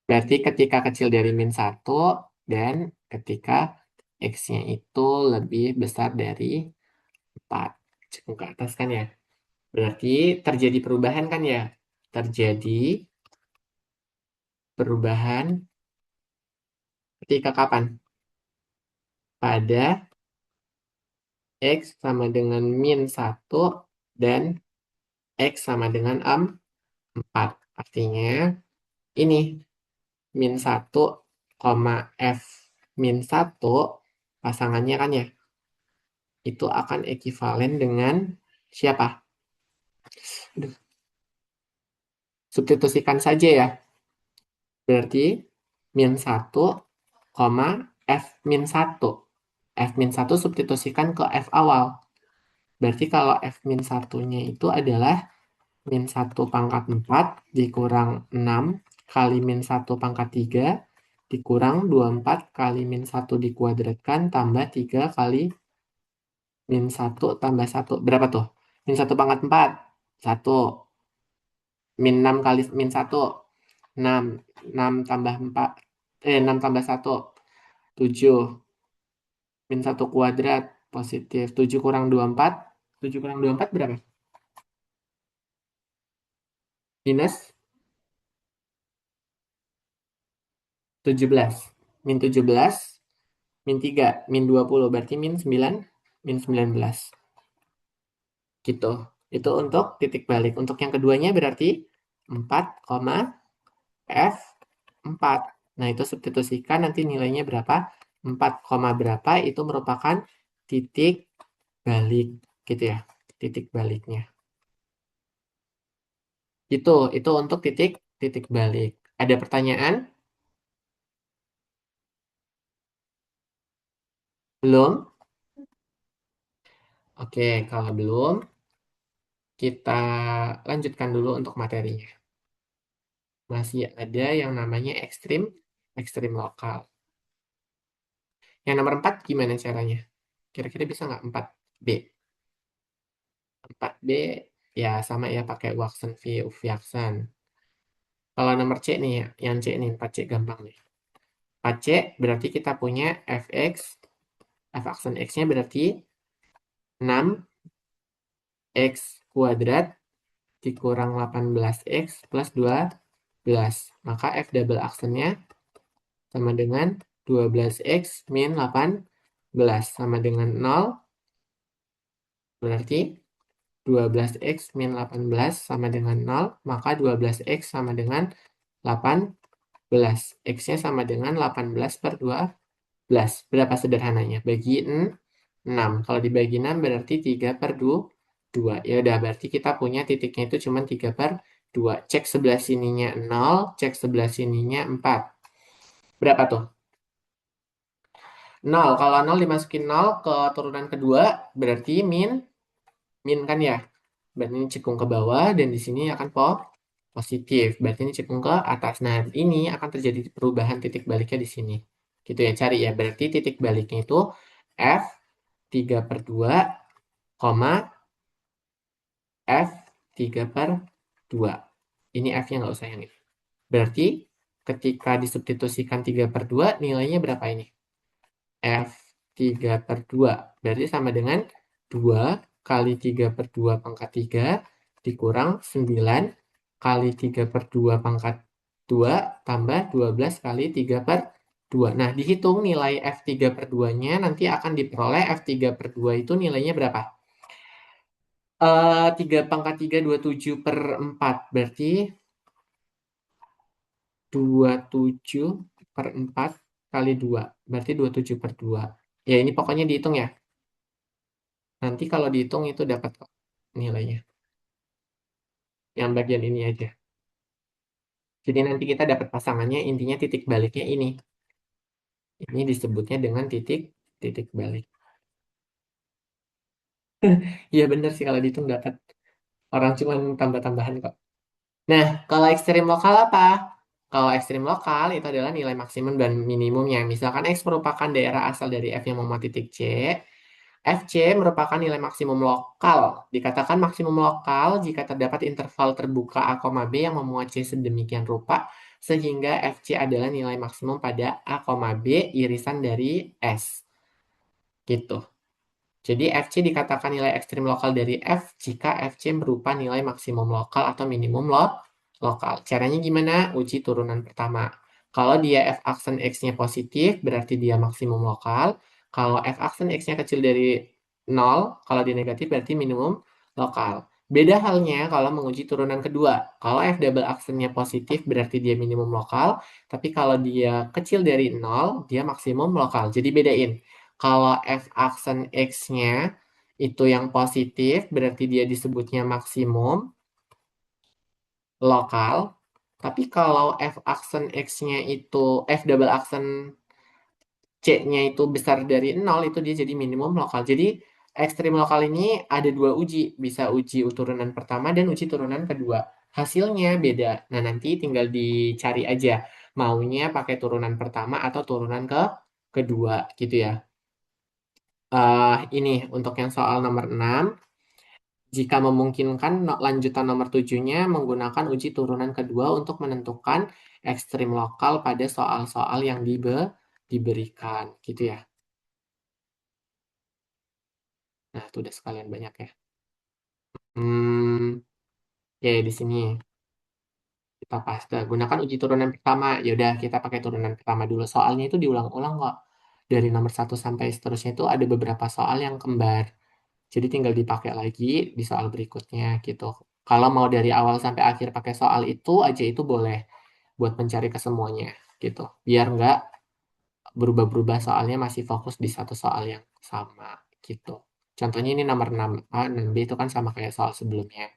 Berarti ketika kecil dari -1 dan ketika X-nya itu lebih besar dari 4. Cekung ke atas kan ya. Berarti terjadi perubahan kan ya. Terjadi perubahan ketika kapan? Pada X sama dengan -1 dan X sama dengan 4. Artinya ini -1, F -1 pasangannya kan ya. Itu akan ekivalen dengan siapa? Aduh, substitusikan saja ya. Berarti -1 koma F min 1. F min 1 substitusikan ke F awal. Berarti kalau F min 1-nya itu adalah min 1 pangkat 4 dikurang 6 kali min 1 pangkat 3 dikurang 24 kali min 1 dikuadratkan tambah 3 kali min 1 tambah 1. Berapa tuh? Min 1 pangkat 4. 1. Min 6 kali min 1. 6. 6 tambah 4. 6 tambah 1. 7. Min 1 kuadrat. Positif. 7 kurang 24. 7 kurang 24 berapa? Minus 17. Min 17. Min 3. Min 20. Berarti min 9. Min 19. Gitu. Itu untuk titik balik. Untuk yang keduanya berarti 4, F 4. Nah, itu substitusikan nanti nilainya berapa? 4, berapa itu merupakan titik balik gitu ya. Titik baliknya. Itu untuk titik titik balik. Ada pertanyaan? Belum? Oke, kalau belum, kita lanjutkan dulu untuk materinya. Masih ada yang namanya ekstrim, ekstrim lokal. Yang nomor 4 gimana caranya? Kira-kira bisa nggak 4B? 4B ya sama ya pakai Waxen V, Uffiaxan. Kalau nomor C nih, yang C nih, 4C gampang nih. 4C berarti kita punya Fx, F aksen X-nya berarti 6X kuadrat dikurang 18X plus 12. Maka F double aksennya sama dengan 12X min 18 sama dengan 0. Berarti 12X min 18 sama dengan 0. Maka 12X sama dengan 18. X-nya sama dengan 18 per 12. Berapa sederhananya? Bagi 6. Kalau dibagi 6 berarti 3 per 2. Ya udah, berarti kita punya titiknya itu cuma 3 per 2. Cek sebelah sininya 0, cek sebelah sininya 4. Berapa tuh? 0. Kalau 0 dimasukin 0 ke turunan kedua, berarti min kan ya? Berarti ini cekung ke bawah, dan di sini akan positif. Berarti ini cekung ke atas. Nah, ini akan terjadi perubahan titik baliknya di sini. Gitu ya, cari ya. Berarti titik baliknya itu F 3 per 2, F 3 per 2. Ini F-nya nggak usah yang ini. Berarti ketika disubstitusikan 3 per 2, nilainya berapa ini? F 3 per 2. Berarti sama dengan 2 kali 3 per 2 pangkat 3 dikurang 9 kali 3 per 2 pangkat 2 tambah 12 kali 3 per 2. Nah, dihitung nilai F3 per 2-nya nanti akan diperoleh F3 per 2 itu nilainya berapa? 3 pangkat 3, 27 per 4. Berarti 27 per 4 kali 2. Berarti 27 per 2. Ya, ini pokoknya dihitung ya. Nanti kalau dihitung itu dapat kok nilainya. Yang bagian ini aja. Jadi nanti kita dapat pasangannya, intinya titik baliknya ini. Ini disebutnya dengan titik titik balik. Iya bener sih kalau dihitung dapat. Orang cuma tambah-tambahan kok. Nah, kalau ekstrim lokal apa? Kalau ekstrim lokal itu adalah nilai maksimum dan minimumnya. Misalkan X merupakan daerah asal dari F yang memuat titik C, FC merupakan nilai maksimum lokal. Dikatakan maksimum lokal jika terdapat interval terbuka A, B yang memuat C sedemikian rupa sehingga FC adalah nilai maksimum pada A, B irisan dari S. Gitu. Jadi FC dikatakan nilai ekstrim lokal dari F jika FC berupa nilai maksimum lokal atau minimum lokal. Caranya gimana? Uji turunan pertama. Kalau dia F aksen X-nya positif, berarti dia maksimum lokal. Kalau F aksen X-nya kecil dari 0, kalau dia negatif berarti minimum lokal. Beda halnya kalau menguji turunan kedua. Kalau F double aksennya positif berarti dia minimum lokal, tapi kalau dia kecil dari 0, dia maksimum lokal. Jadi bedain. Kalau F aksen X-nya itu yang positif, berarti dia disebutnya maksimum lokal. Tapi kalau F aksen X-nya itu F double aksen C-nya itu besar dari 0, itu dia jadi minimum lokal. Jadi ekstrim lokal ini ada dua uji, bisa uji turunan pertama dan uji turunan kedua. Hasilnya beda. Nah, nanti tinggal dicari aja maunya pakai turunan pertama atau turunan kedua gitu ya. Ini untuk yang soal nomor 6. Jika memungkinkan, lanjutan nomor 7-nya menggunakan uji turunan kedua untuk menentukan ekstrim lokal pada soal-soal yang diberikan gitu ya. Nah, itu udah sekalian banyak ya. Hmm, ya di sini kita pasta gunakan uji turunan pertama. Ya udah kita pakai turunan pertama dulu. Soalnya itu diulang-ulang kok. Dari nomor satu sampai seterusnya itu ada beberapa soal yang kembar. Jadi tinggal dipakai lagi di soal berikutnya gitu. Kalau mau dari awal sampai akhir pakai soal itu aja itu boleh buat mencari ke semuanya gitu. Biar nggak berubah-berubah soalnya masih fokus di satu soal yang sama gitu. Contohnya ini nomor 6A dan B itu kan sama kayak soal sebelumnya.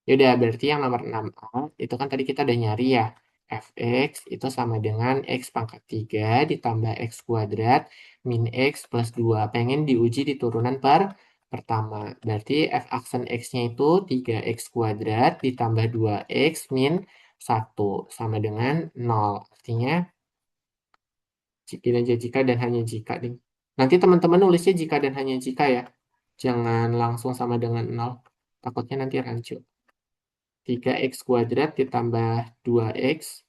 Yaudah, berarti yang nomor 6A itu kan tadi kita udah nyari ya. Fx itu sama dengan x pangkat 3 ditambah x kuadrat min x plus 2. Pengen diuji di turunan pertama. Berarti f aksen x-nya itu 3x kuadrat ditambah 2x min 1 sama dengan 0. Artinya jika dan hanya jika. Ding. Nanti teman-teman nulisnya jika dan hanya jika ya. Jangan langsung sama dengan 0. Takutnya nanti rancu. 3x kuadrat ditambah 2x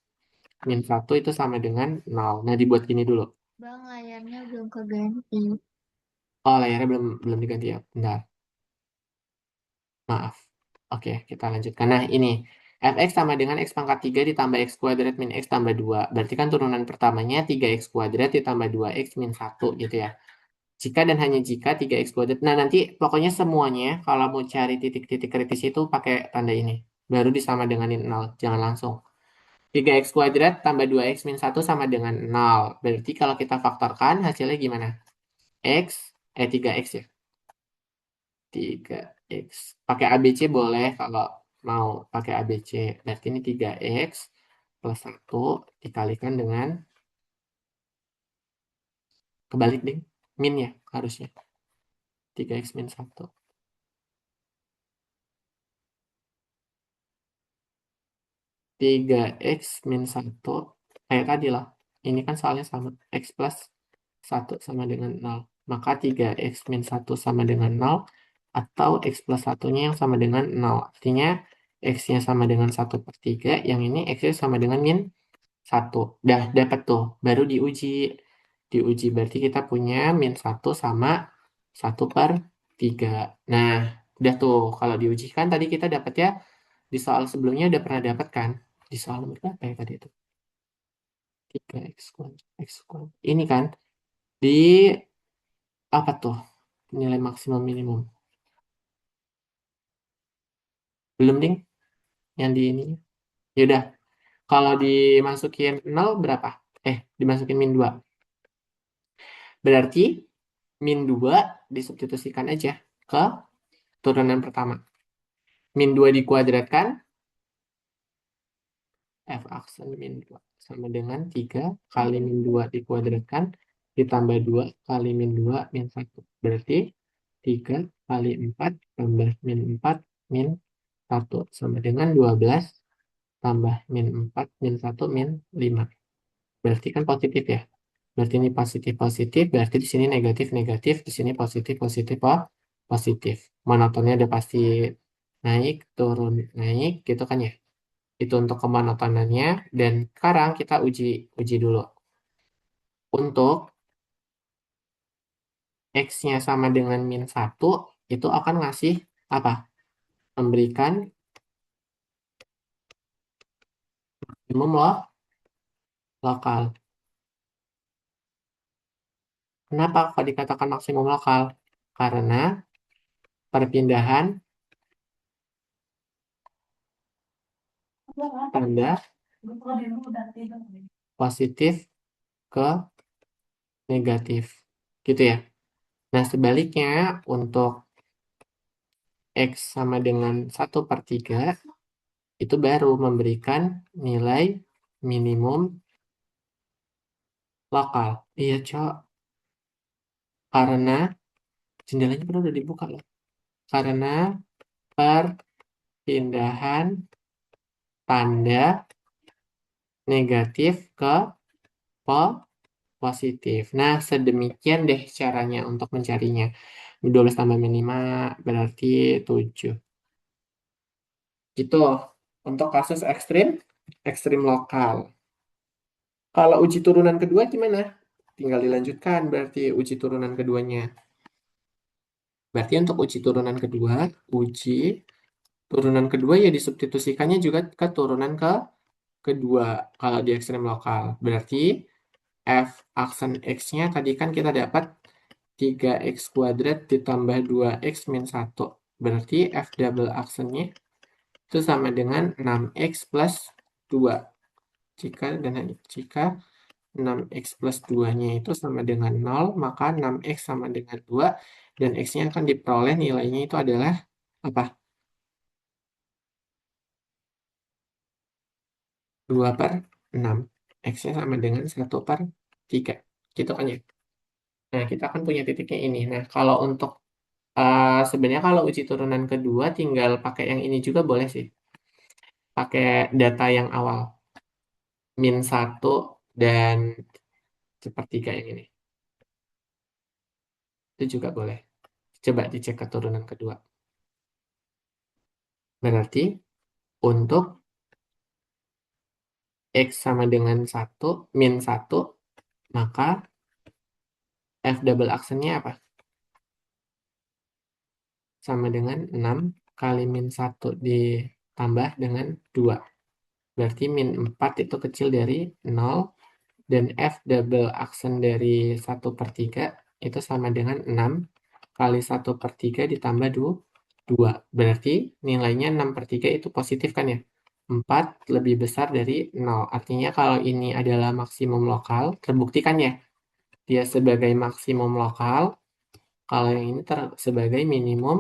min 1 itu sama dengan 0. Nah, dibuat gini dulu. Bang, layarnya belum keganti. Oh, layarnya belum diganti ya. Bentar, maaf. Oke, kita lanjutkan. Nah, ini. Fx sama dengan x pangkat 3 ditambah x kuadrat min x tambah 2. Berarti kan turunan pertamanya 3x kuadrat ditambah 2x min 1 gitu ya. Jika dan hanya jika 3x kuadrat. Nah, nanti pokoknya semuanya kalau mau cari titik-titik kritis itu pakai tanda ini. Baru disama denganin 0. Jangan langsung. 3x kuadrat tambah 2x min 1 sama dengan 0. Berarti kalau kita faktorkan hasilnya gimana? X, 3x ya. 3x. Pakai ABC boleh kalau mau pakai ABC. Berarti ini 3x plus 1 dikalikan dengan, kebalik deh, min ya harusnya. 3x min 1. 3x min 1. Kayak tadi lah. Ini kan soalnya sama. X plus 1 sama dengan 0. Maka 3x min 1 sama dengan 0. Atau x plus 1-nya yang sama dengan 0. Artinya x-nya sama dengan 1/3. Yang ini x-nya sama dengan min 1. Dah dapat tuh. Baru diuji. Diuji berarti kita punya min 1 sama 1/3. Nah, udah tuh. Kalau diujikan tadi kita dapat ya. Di soal sebelumnya udah pernah dapat kan? Di soal nomor berapa ya tadi itu? 3x kuadrat, x kuadrat. Ini kan di apa tuh nilai maksimum minimum? Belum ding yang di ini. Yaudah, kalau dimasukin 0 berapa? Dimasukin min 2. Berarti min 2 disubstitusikan aja ke turunan pertama. Min 2 dikuadratkan, f aksen min 2 sama dengan 3 kali min 2 dikuadratkan ditambah 2 kali min 2 min 1. Berarti 3 kali 4 tambah min 4 min 1 sama dengan 12 tambah min 4 min 1 min 5. Berarti kan positif ya. Berarti ini positif positif, berarti di sini negatif negatif, di sini positif positif positif. Monotonnya udah pasti naik, turun, naik gitu kan ya. Itu untuk kemonotonannya dan sekarang kita uji uji dulu. Untuk x-nya sama dengan min 1 itu akan ngasih apa? Memberikan minimum lokal. Kenapa kok dikatakan maksimum lokal? Karena perpindahan tanda positif ke negatif. Gitu ya. Nah, sebaliknya untuk x sama dengan 1/3 itu baru memberikan nilai minimum lokal. Iya, Cok. Karena jendelanya pernah udah dibuka loh. Karena perpindahan tanda negatif ke positif. Nah, sedemikian deh caranya untuk mencarinya. 12 tambah min 5 berarti 7. Gitu. Untuk kasus ekstrim, ekstrim lokal. Kalau uji turunan kedua gimana? Tinggal dilanjutkan berarti uji turunan keduanya. Berarti untuk uji turunan kedua, uji turunan kedua ya disubstitusikannya juga ke turunan kedua kalau di ekstrem lokal. Berarti f aksen x-nya tadi kan kita dapat 3x kuadrat ditambah 2x min 1. Berarti f double aksennya itu sama dengan 6x plus 2. Jika 6x plus 2-nya itu sama dengan 0, maka 6x sama dengan 2, dan x-nya akan diperoleh nilainya itu adalah apa? 2 per 6. X-nya sama dengan 1/3. Gitu kan ya? Nah, kita akan punya titiknya ini. Nah, kalau untuk sebenarnya kalau uji turunan kedua tinggal pakai yang ini juga boleh sih. Pakai data yang awal. Min 1 dan sepertiga yang ini. Itu juga boleh. Coba dicek keturunan kedua. Berarti untuk X sama dengan 1, min 1, maka F double aksennya apa? Sama dengan 6 kali min 1 ditambah dengan 2. Berarti min 4 itu kecil dari 0, dan F double aksen dari 1/3 itu sama dengan 6 kali 1/3 ditambah 2. Berarti nilainya 6/3 itu positif kan ya? 4 lebih besar dari 0. Artinya kalau ini adalah maksimum lokal, terbukti kan ya? Dia sebagai maksimum lokal, kalau yang ini sebagai minimum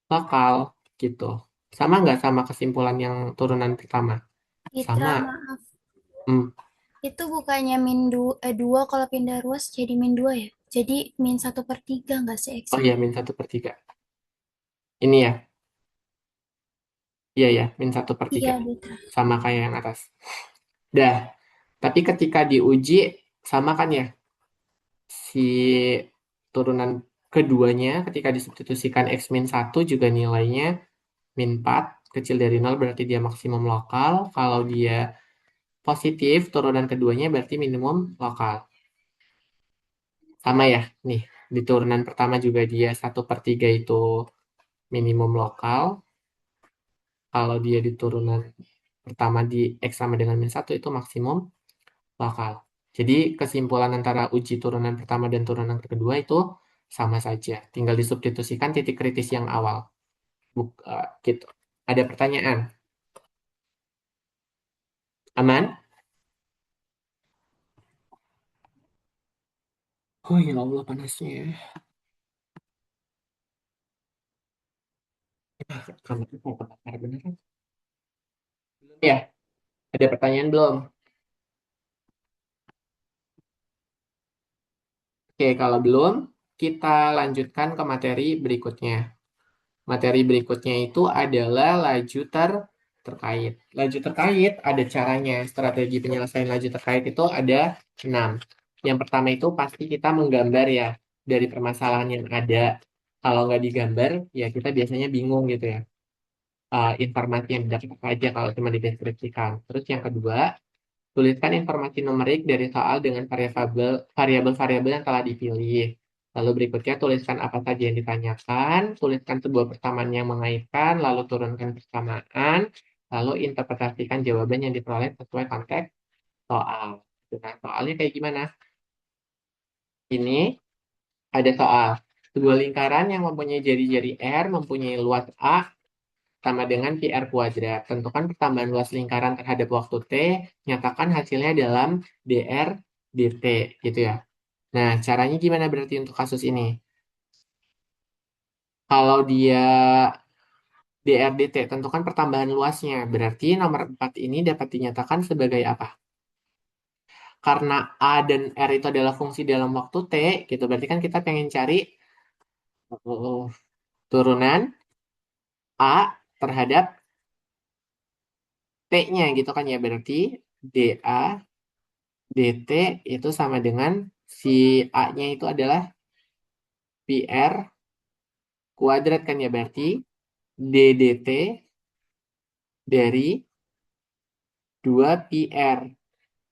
lokal gitu. Sama nggak sama kesimpulan yang turunan pertama? Sama. Citra, maaf. Hmm. Itu bukannya dua kalau pindah ruas jadi min 2 ya? Jadi min 1/3 nggak sih Oh X-nya? ya, min 1/3. Ini ya, iya ya, min 1/3. Iya, Citra. Sama kayak yang atas. Dah, tapi ketika diuji, sama kan ya, si turunan keduanya ketika disubstitusikan X min 1 juga nilainya min 4, kecil dari 0 berarti dia maksimum lokal. Kalau dia positif, turunan keduanya berarti minimum lokal. Sama ya, nih, di turunan pertama juga dia 1/3 itu minimum lokal. Kalau dia di turunan pertama di X sama dengan min 1 itu maksimum lokal. Jadi kesimpulan antara uji turunan pertama dan turunan kedua itu sama saja. Tinggal disubstitusikan titik kritis yang awal. Gitu. Ada pertanyaan? Aman? Oh ya Allah panasnya. Kamarnya mau kebakar beneran. Belum ya? Ada pertanyaan belum? Oke, kalau belum, kita lanjutkan ke materi berikutnya. Materi berikutnya itu adalah terkait. Laju terkait ada caranya. Strategi penyelesaian laju terkait itu ada 6. Yang pertama itu pasti kita menggambar ya dari permasalahan yang ada. Kalau nggak digambar, ya kita biasanya bingung gitu ya. Informasi yang didapat apa aja kalau cuma dideskripsikan. Terus yang kedua, tuliskan informasi numerik dari soal dengan variabel-variabel yang telah dipilih. Lalu berikutnya tuliskan apa saja yang ditanyakan, tuliskan sebuah persamaan yang mengaitkan, lalu turunkan persamaan, lalu interpretasikan jawaban yang diperoleh sesuai konteks soal. Nah, soalnya kayak gimana? Ini ada soal. Sebuah lingkaran yang mempunyai jari-jari R mempunyai luas A sama dengan PR kuadrat. Tentukan pertambahan luas lingkaran terhadap waktu T, nyatakan hasilnya dalam dr dt, gitu ya. Nah, caranya gimana berarti untuk kasus ini? Kalau dia dr dt, tentukan pertambahan luasnya. Berarti nomor 4 ini dapat dinyatakan sebagai apa? karena A dan R itu adalah fungsi dalam waktu T, gitu. Berarti kan kita pengen cari turunan A terhadap T-nya gitu kan ya. Berarti dA dt itu sama dengan si A-nya itu adalah PR kuadrat kan ya. Berarti d dt dari 2PR.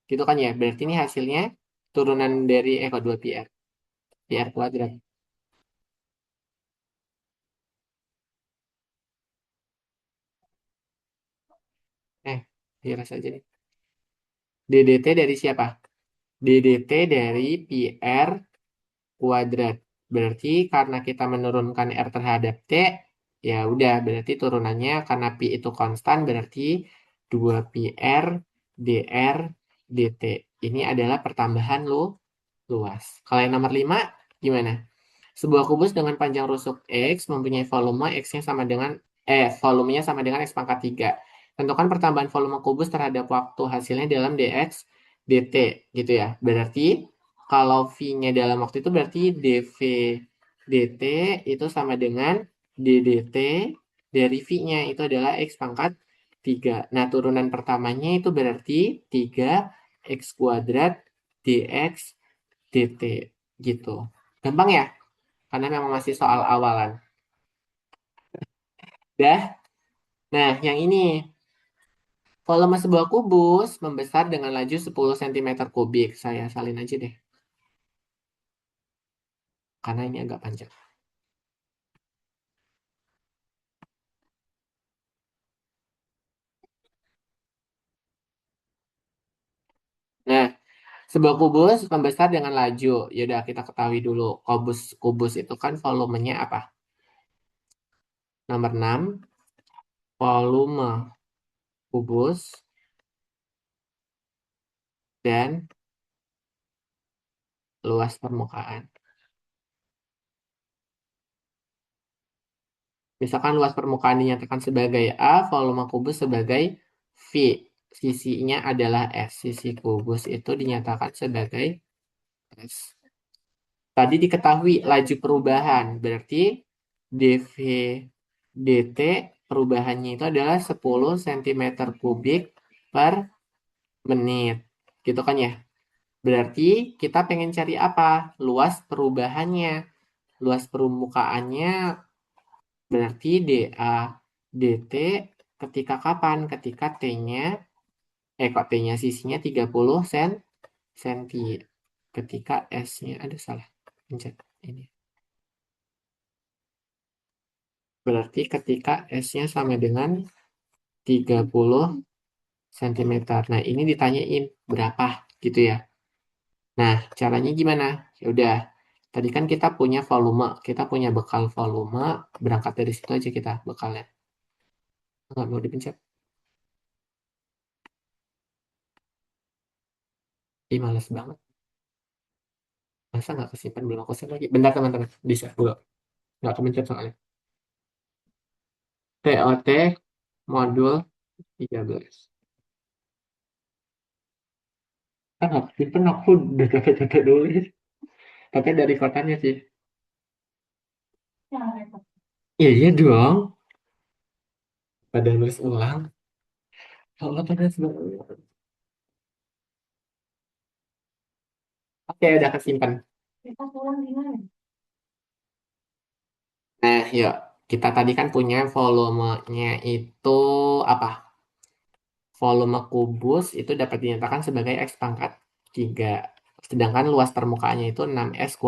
Gitu kan ya. Berarti ini hasilnya turunan dari, kok 2PR. PR kuadrat. Dirasa aja nih. DDT dari siapa? DDT dari PR kuadrat. Berarti karena kita menurunkan R terhadap T, ya udah berarti turunannya karena Pi itu konstan berarti 2PR DR DT. Ini adalah pertambahan luas. Kalau yang nomor 5 gimana? Sebuah kubus dengan panjang rusuk X mempunyai volume X-nya sama dengan volumenya sama dengan X pangkat 3. Tentukan pertambahan volume kubus terhadap waktu hasilnya dalam dx dt gitu ya. Berarti kalau V-nya dalam waktu itu berarti dv dt itu sama dengan ddt dari V-nya itu adalah X pangkat 3. Nah, turunan pertamanya itu berarti 3 X kuadrat dx dt gitu. Gampang ya? Karena memang masih soal awalan. Dah. Nah, yang ini. Volume sebuah kubus membesar dengan laju 10 cm kubik. Saya salin aja deh. Karena ini agak panjang. Nah, sebuah kubus membesar dengan laju. Yaudah, kita ketahui dulu. Kubus itu kan volumenya apa? Nomor 6. Volume kubus dan luas permukaan. Misalkan luas permukaan dinyatakan sebagai A, volume kubus sebagai V. Sisinya adalah S. Sisi kubus itu dinyatakan sebagai S. Tadi diketahui laju perubahan, berarti dV dt perubahannya itu adalah 10 cm kubik per menit. Gitu kan ya? Berarti kita pengen cari apa? Luas perubahannya. Luas permukaannya berarti dA dt ketika kapan? Ketika T-nya, kok T-nya sisinya 30 cm. Ketika S-nya, ada salah. Pencet ini. Berarti ketika S-nya sama dengan 30 cm. Nah, ini ditanyain berapa gitu ya. Nah, caranya gimana? Ya udah. Tadi kan kita punya volume, kita punya bekal volume, berangkat dari situ aja kita bekalnya. Nggak mau dipencet. Ih, males banget. Masa nggak kesimpan belum aku save lagi? Bentar teman-teman, di save dulu. Nggak kepencet soalnya. TOT modul 13. Kan nggak kesimpan aku udah capek-capek dulu. Tapi dari kotanya sih. Iya, iya dong. Pada nulis ulang. Kalau pada sebenarnya. Oke, udah kesimpan. Nah, yuk. Kita tadi kan punya volumenya itu apa? Volume kubus itu dapat dinyatakan sebagai X pangkat 3. Sedangkan luas permukaannya itu 6S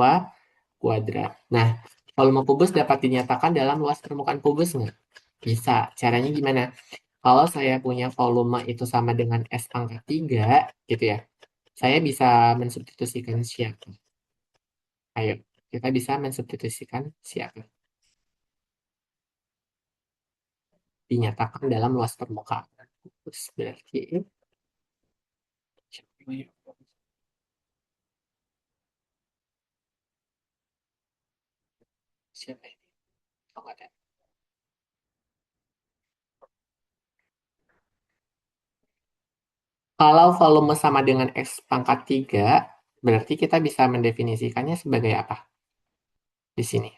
kuadrat. Nah, volume kubus dapat dinyatakan dalam luas permukaan kubus nggak? Bisa. Caranya gimana? Kalau saya punya volume itu sama dengan S pangkat 3, gitu ya. Saya bisa mensubstitusikan siapa? Ayo, kita bisa mensubstitusikan siapa? Dinyatakan dalam luas permukaan. Terus berarti siapa ini? Oh, nggak ada. Kalau volume sama dengan X pangkat 3, berarti kita bisa mendefinisikannya sebagai apa di sini?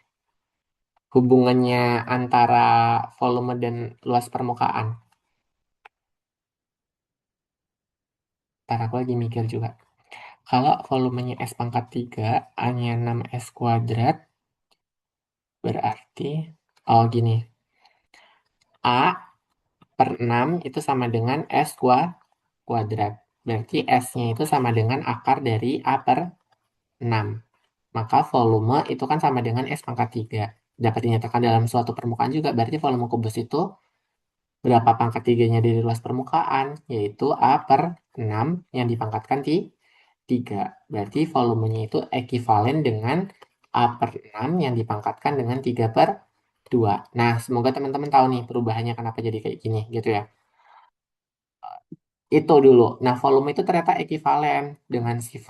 Hubungannya antara volume dan luas permukaan. Ntar aku lagi mikir juga. Kalau volumenya S pangkat 3, A-nya 6S kuadrat, berarti, oh gini, A per 6 itu sama dengan S kuadrat. Berarti S-nya itu sama dengan akar dari A per 6. Maka volume itu kan sama dengan S pangkat 3. Dapat dinyatakan dalam suatu permukaan juga. Berarti volume kubus itu berapa pangkat 3-nya dari luas permukaan? Yaitu A per 6 yang dipangkatkan 3. Berarti volumenya itu ekuivalen dengan A per 6 yang dipangkatkan dengan 3 per 2. Nah, semoga teman-teman tahu nih perubahannya kenapa jadi kayak gini gitu ya. Itu dulu. Nah, volume itu ternyata ekuivalen dengan si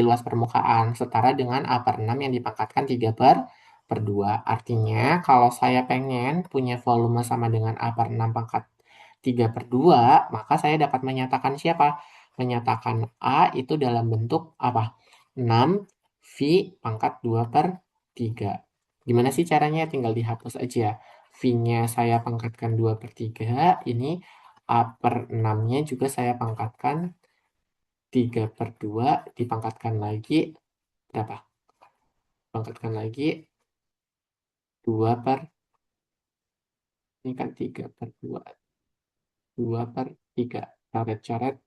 luas permukaan setara dengan A per 6 yang dipangkatkan 3 per 2. Artinya, kalau saya pengen punya volume sama dengan A per 6 pangkat 3 per 2, maka saya dapat menyatakan siapa? Menyatakan A itu dalam bentuk apa? 6 V pangkat 2 per 3. Gimana sih caranya? Tinggal dihapus aja. V-nya saya pangkatkan 2 per 3. Ini A per 6-nya juga saya pangkatkan 3 per 2, dipangkatkan lagi berapa? Pangkatkan lagi 2 per, ini kan 3 per 2, 2 per 3. Coret-coret,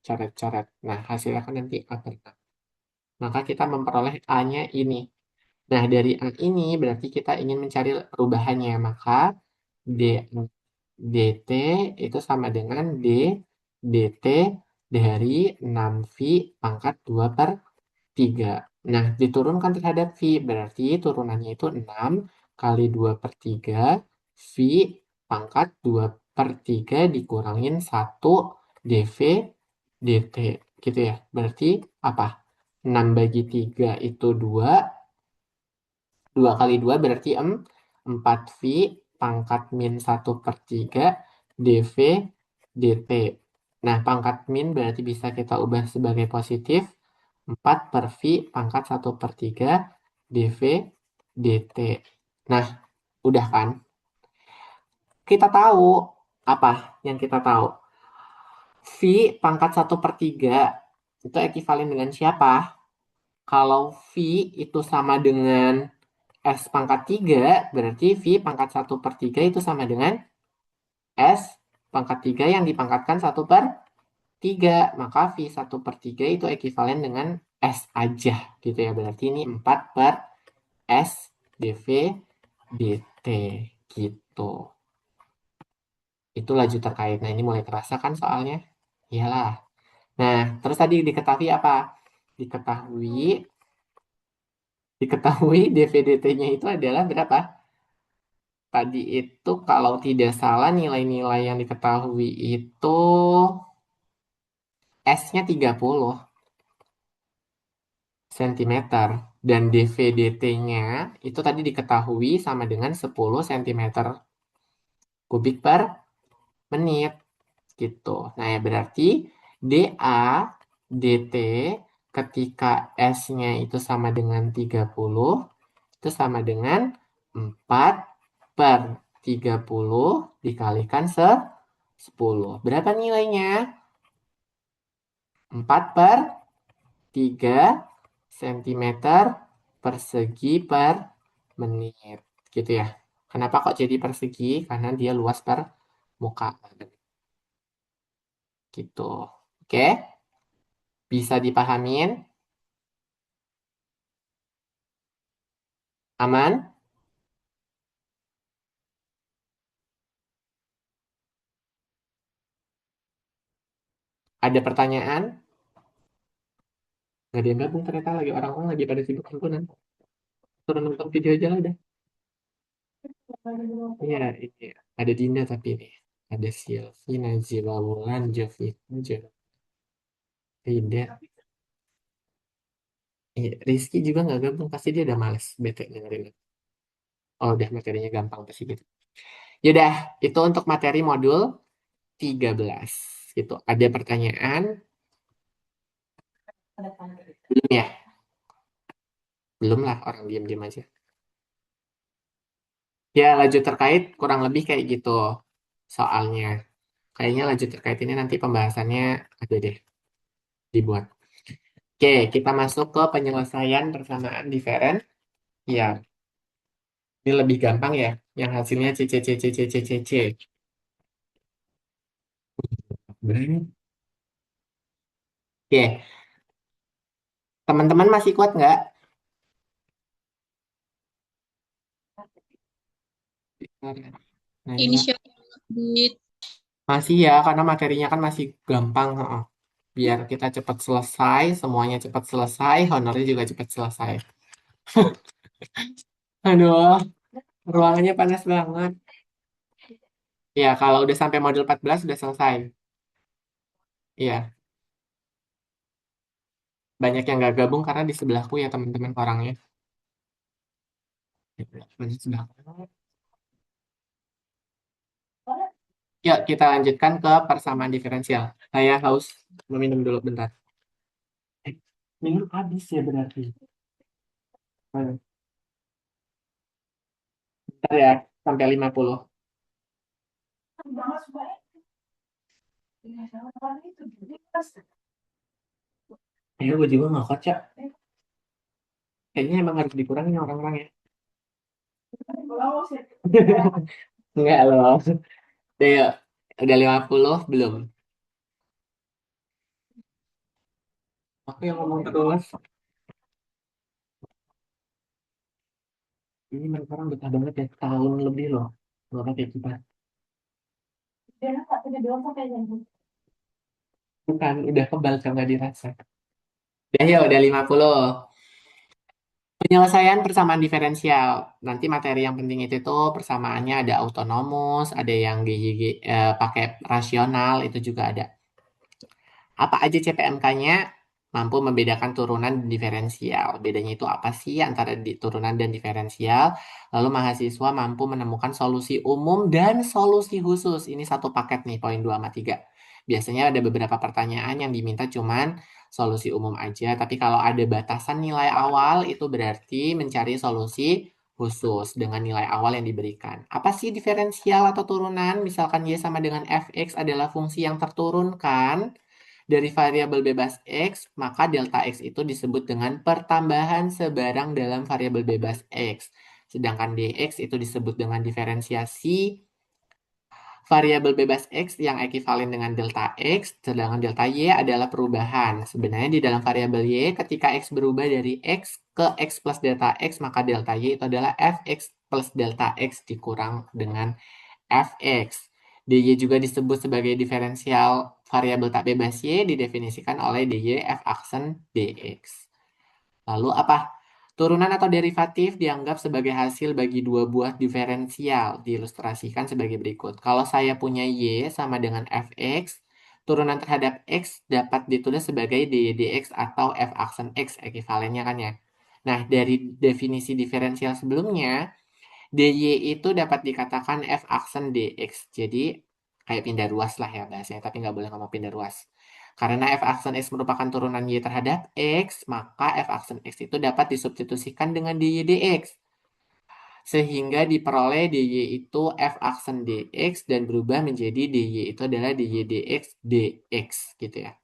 coret-coret. Nah, hasilnya kan nanti A per 6. Maka kita memperoleh A-nya ini. Nah, dari A ini berarti kita ingin mencari perubahannya. Maka D, DT itu sama dengan DT dari 6V pangkat 2 per 3. Nah, diturunkan terhadap V, berarti turunannya itu 6 kali 2 per 3, V pangkat 2 per 3 dikurangin 1 dV dt. Gitu ya. Berarti apa? 6 bagi 3 itu 2, 2 kali 2 berarti 4V pangkat min 1 per 3 dV dt. Nah, pangkat min berarti bisa kita ubah sebagai positif. 4 per V pangkat 1 per 3 dV dt. Nah, udah kan? Kita tahu apa yang kita tahu? V pangkat 1 per 3 itu ekuivalen dengan siapa? Kalau V itu sama dengan S pangkat 3, berarti V pangkat 1 per 3 itu sama dengan S pangkat 3 yang dipangkatkan 1 per 3. Maka V 1 per 3 itu ekuivalen dengan S aja gitu ya. Berarti ini 4 per S dV dt gitu. Itu laju terkait. Nah, ini mulai terasa kan soalnya? Iyalah. Nah, terus tadi diketahui apa? Diketahui diketahui dV dt-nya itu adalah berapa? Tadi itu kalau tidak salah nilai-nilai yang diketahui itu S-nya 30 cm dan dV dt-nya itu tadi diketahui sama dengan 10 cm kubik per menit gitu. Nah, ya berarti dA dt ketika S-nya itu sama dengan 30 itu sama dengan 4 per 30 dikalikan 10. Berapa nilainya? 4 per 3 cm persegi per menit. Gitu ya. Kenapa kok jadi persegi? Karena dia luas permukaan. Gitu. Oke? Bisa dipahamin? Aman? Ada pertanyaan? Nggak ada yang gabung ternyata lagi orang-orang lagi pada sibuk hantunan. Turun nonton video aja lah udah. Iya, ini ada Dinda tapi ini. Ada Silvi, Najila Wulan, Jovi, Jo, Rida. Iya, Rizky juga nggak gabung. Pasti dia udah males bete dengerin. Oh, udah materinya gampang pasti gitu. Yaudah, itu untuk materi modul 13. gitu. Ada pertanyaan? Belum ya? Belum lah, orang diam-diam aja. Ya, laju terkait kurang lebih kayak gitu soalnya. Kayaknya laju terkait ini nanti pembahasannya ada deh dibuat. Oke, kita masuk ke penyelesaian persamaan diferen. Ya, ini lebih gampang ya. Yang hasilnya C, C, C, C, C, C, C, C. Oke, teman-teman masih kuat nggak? Nanya. Inisial di Masih ya, karena materinya kan masih gampang. Heeh. Biar kita cepat selesai, semuanya cepat selesai, honornya juga cepat selesai. Aduh, ruangannya panas banget. Ya, kalau udah sampai modul 14 udah selesai. Iya, banyak yang nggak gabung karena di sebelahku ya teman-teman orangnya. Banyak sebelahku. Yuk, kita lanjutkan ke persamaan diferensial. Saya haus meminum dulu bentar. Minum habis ya berarti. Bentar ya, sampai 50. Gue juga nggak kocak. Kayaknya emang harus dikurangin orang-orang ya. Enggak loh. Udah yuk. Udah 50 belum? Aku yang ngomong terus. Ini mereka orang betah banget ya. Tahun lebih loh. Nggak pakai kipas. Bukan, udah kebal kalau nggak dirasa. Udah ya, udah 50. Penyelesaian persamaan diferensial. Nanti materi yang penting itu tuh persamaannya ada autonomus, ada yang GYG pakai rasional, itu juga ada. Apa aja CPMK-nya? Mampu membedakan turunan dan diferensial. Bedanya itu apa sih antara turunan dan diferensial? Lalu mahasiswa mampu menemukan solusi umum dan solusi khusus. Ini satu paket nih, poin 2 sama 3. Biasanya ada beberapa pertanyaan yang diminta cuman solusi umum aja. Tapi kalau ada batasan nilai awal, itu berarti mencari solusi khusus dengan nilai awal yang diberikan. Apa sih diferensial atau turunan? Misalkan Y sama dengan fx adalah fungsi yang terturunkan dari variabel bebas X, maka delta X itu disebut dengan pertambahan sebarang dalam variabel bebas X. Sedangkan dx itu disebut dengan diferensiasi variabel bebas X yang ekivalen dengan delta X, sedangkan delta Y adalah perubahan. Sebenarnya di dalam variabel Y, ketika X berubah dari X ke X plus delta X, maka delta Y itu adalah Fx plus delta X dikurang dengan Fx. dy juga disebut sebagai diferensial variabel tak bebas Y didefinisikan oleh dy f aksen dx. Lalu apa? Turunan atau derivatif dianggap sebagai hasil bagi dua buah diferensial. Diilustrasikan sebagai berikut. Kalau saya punya Y sama dengan Fx, turunan terhadap X dapat ditulis sebagai dy dx atau f aksen X ekivalennya kan ya. Nah, dari definisi diferensial sebelumnya, dy itu dapat dikatakan f aksen dx. Jadi kayak pindah ruas lah ya bahasanya, tapi nggak boleh ngomong pindah ruas. Karena f aksen x merupakan turunan y terhadap x, maka f aksen x itu dapat disubstitusikan dengan dy dx. Sehingga diperoleh dy itu f aksen dx dan berubah menjadi dy itu adalah dy dx dx gitu ya.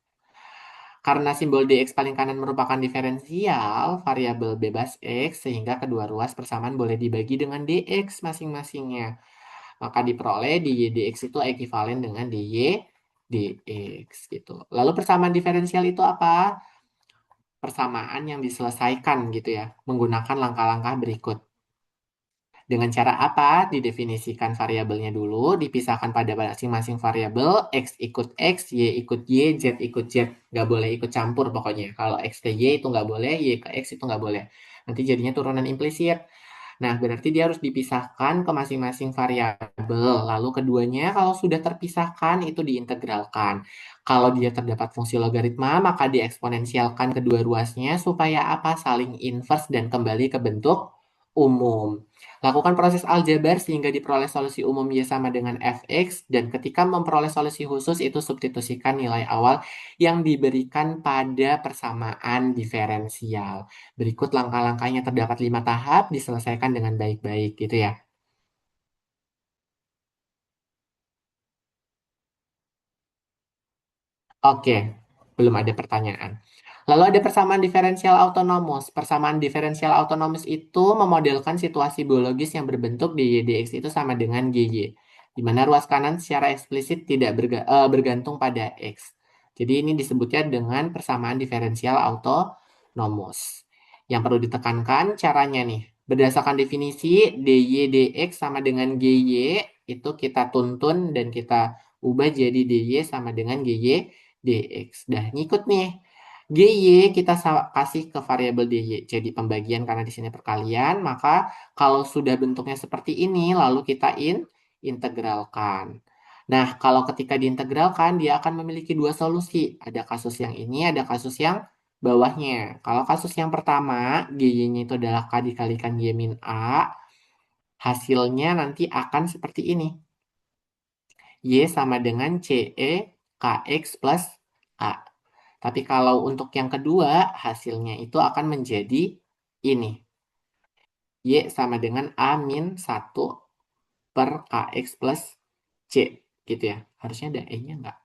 Karena simbol dx paling kanan merupakan diferensial variabel bebas x, sehingga kedua ruas persamaan boleh dibagi dengan dx masing-masingnya. Maka diperoleh dy dx itu ekivalen dengan dy dx gitu. Lalu persamaan diferensial itu apa? Persamaan yang diselesaikan gitu ya, menggunakan langkah-langkah berikut. Dengan cara apa? Didefinisikan variabelnya dulu, dipisahkan pada masing-masing variabel, X ikut X, Y ikut Y, Z ikut Z. Nggak boleh ikut campur pokoknya. Kalau X ke Y itu nggak boleh, Y ke X itu nggak boleh. Nanti jadinya turunan implisit. Nah, berarti dia harus dipisahkan ke masing-masing variabel. Lalu keduanya kalau sudah terpisahkan itu diintegralkan. Kalau dia terdapat fungsi logaritma, maka dieksponensialkan kedua ruasnya supaya apa? Saling inverse dan kembali ke bentuk umum. Lakukan proses aljabar sehingga diperoleh solusi umum Y sama dengan Fx, dan ketika memperoleh solusi khusus itu substitusikan nilai awal yang diberikan pada persamaan diferensial. Berikut langkah-langkahnya, terdapat 5 tahap, diselesaikan dengan baik-baik gitu ya. Oke, belum ada pertanyaan. Lalu ada persamaan diferensial autonomus. Persamaan diferensial autonomus itu memodelkan situasi biologis yang berbentuk dy dx itu sama dengan gy, di mana ruas kanan secara eksplisit tidak bergantung pada x. Jadi ini disebutnya dengan persamaan diferensial autonomus. Yang perlu ditekankan caranya nih, berdasarkan definisi dy dx sama dengan gy, itu kita tuntun dan kita ubah jadi dy sama dengan gy dx. Dah ngikut nih. GY kita kasih ke variabel DY. Jadi pembagian karena di sini perkalian, maka kalau sudah bentuknya seperti ini, lalu kita integralkan. Nah, kalau ketika diintegralkan, dia akan memiliki dua solusi. Ada kasus yang ini, ada kasus yang bawahnya. Kalau kasus yang pertama, GY-nya itu adalah K dikalikan Y min A, hasilnya nanti akan seperti ini. Y sama dengan CE KX plus A. Tapi kalau untuk yang kedua, hasilnya itu akan menjadi ini. Y sama dengan A min 1 per KX plus C. Gitu ya. Harusnya ada E-nya nggak?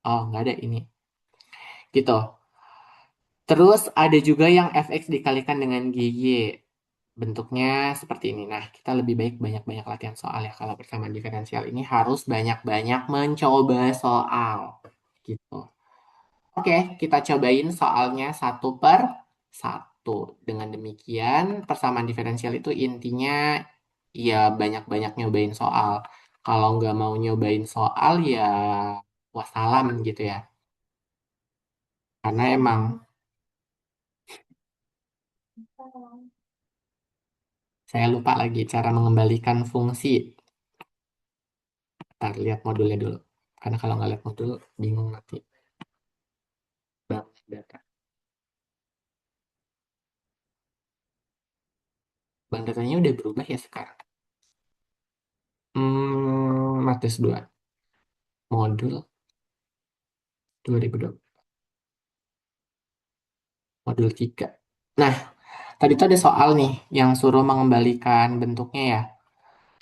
Oh, nggak ada ini. Gitu. Terus ada juga yang fx dikalikan dengan GY. Bentuknya seperti ini. Nah, kita lebih baik banyak-banyak latihan soal ya. Kalau persamaan diferensial ini harus banyak-banyak mencoba soal. Gitu. Oke, kita cobain soalnya satu per satu. Dengan demikian, persamaan diferensial itu intinya ya banyak-banyak nyobain soal. Kalau nggak mau nyobain soal ya wassalam gitu ya. Karena emang saya lupa lagi cara mengembalikan fungsi. Ntar lihat modulnya dulu. Karena kalau nggak lihat modul, bingung nanti. Bang, data. Bang datanya udah berubah ya sekarang. Mates 2. Modul 2020. Modul 3. Nah, tadi tuh ada soal nih yang suruh mengembalikan bentuknya ya.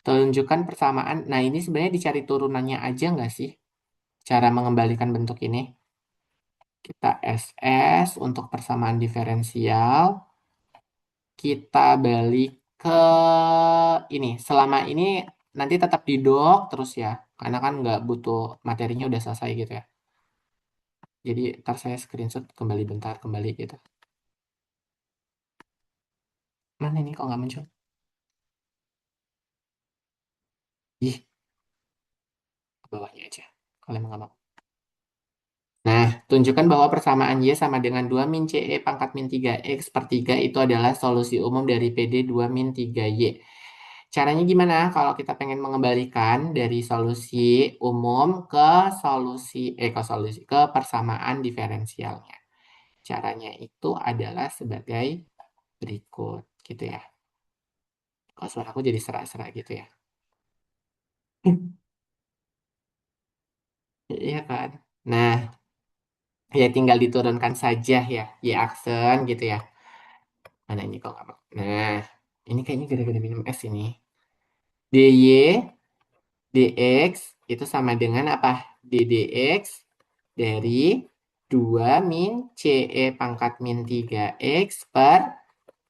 Tunjukkan persamaan. Nah, ini sebenarnya dicari turunannya aja nggak sih? Cara mengembalikan bentuk ini. Kita SS untuk persamaan diferensial. Kita balik ke ini. Selama ini nanti tetap di doc terus ya. Karena kan nggak butuh materinya udah selesai gitu ya. Jadi ntar saya screenshot kembali bentar kembali gitu. Mana ini kok nggak muncul? Ih, ke bawahnya aja. Kalau emang nggak mau. Nah, tunjukkan bahwa persamaan Y sama dengan 2 min CE pangkat min 3X per 3 itu adalah solusi umum dari PD 2 min 3Y. Caranya gimana kalau kita pengen mengembalikan dari solusi umum ke ke persamaan diferensialnya. Caranya itu adalah sebagai berikut gitu ya. Kalau suara aku jadi serak-serak gitu ya. Iya kan? Nah, ya tinggal diturunkan saja ya, Y aksen gitu ya. Mana ini kok nggak mau? Nah, ini kayaknya gara-gara minum es ini. DY, DX itu sama dengan apa? DDX dari 2 min CE pangkat min 3X per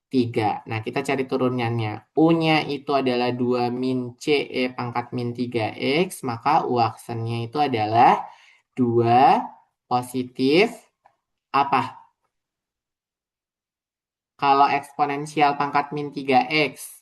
3. Nah, kita cari turunannya. U-nya itu adalah 2 min CE pangkat min 3X, maka U aksennya itu adalah 2 positif apa? Kalau eksponensial pangkat min 3X,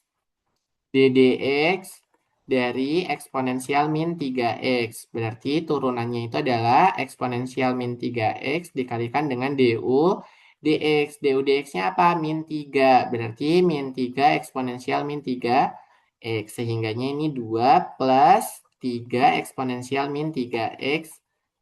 ddx dari eksponensial min 3x. Berarti turunannya itu adalah eksponensial min 3x dikalikan dengan du dx. Du dx-nya apa? Min 3. Berarti min 3 eksponensial min 3x. Sehingganya ini 2 plus 3 eksponensial min 3x.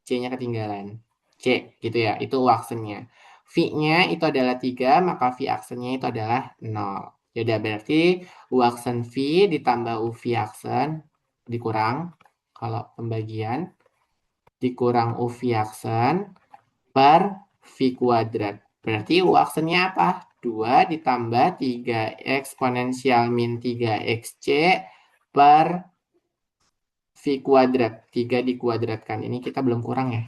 C-nya ketinggalan. C gitu ya. Itu aksennya. V-nya itu adalah 3, maka V aksennya itu adalah 0. Ya udah berarti U aksen V ditambah UV aksen dikurang kalau pembagian dikurang UV aksen per V kuadrat. Berarti U aksennya apa? 2 ditambah 3 eksponensial min 3xc per V kuadrat. 3 dikuadratkan. Ini kita belum kurang ya.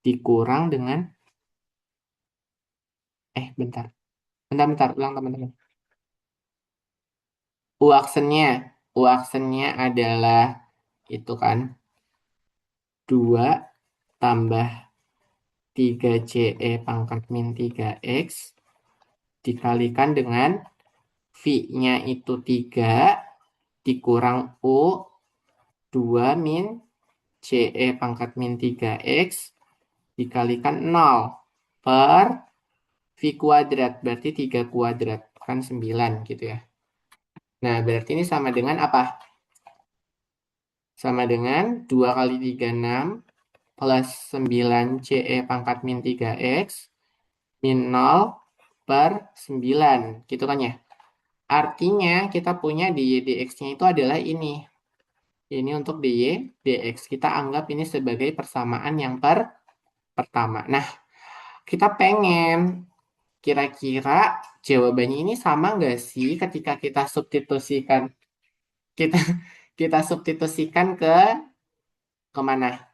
Dikurang dengan, bentar. Bentar, ulang teman-teman. U aksennya adalah itu kan 2 tambah 3CE pangkat min 3X dikalikan dengan V-nya itu 3 dikurang U 2 min CE pangkat min 3X dikalikan 0 per V kuadrat. Berarti 3 kuadrat. Kan 9 gitu ya. Nah, berarti ini sama dengan apa? Sama dengan 2 kali 3, 6 plus 9 CE pangkat min 3X min 0 per 9. Gitu kan ya? Artinya kita punya dy dx-nya itu adalah ini. Ini untuk dy dx. Kita anggap ini sebagai persamaan yang pertama. Nah, kita pengen kira-kira jawabannya ini sama nggak sih ketika kita substitusikan kita kita substitusikan kemana?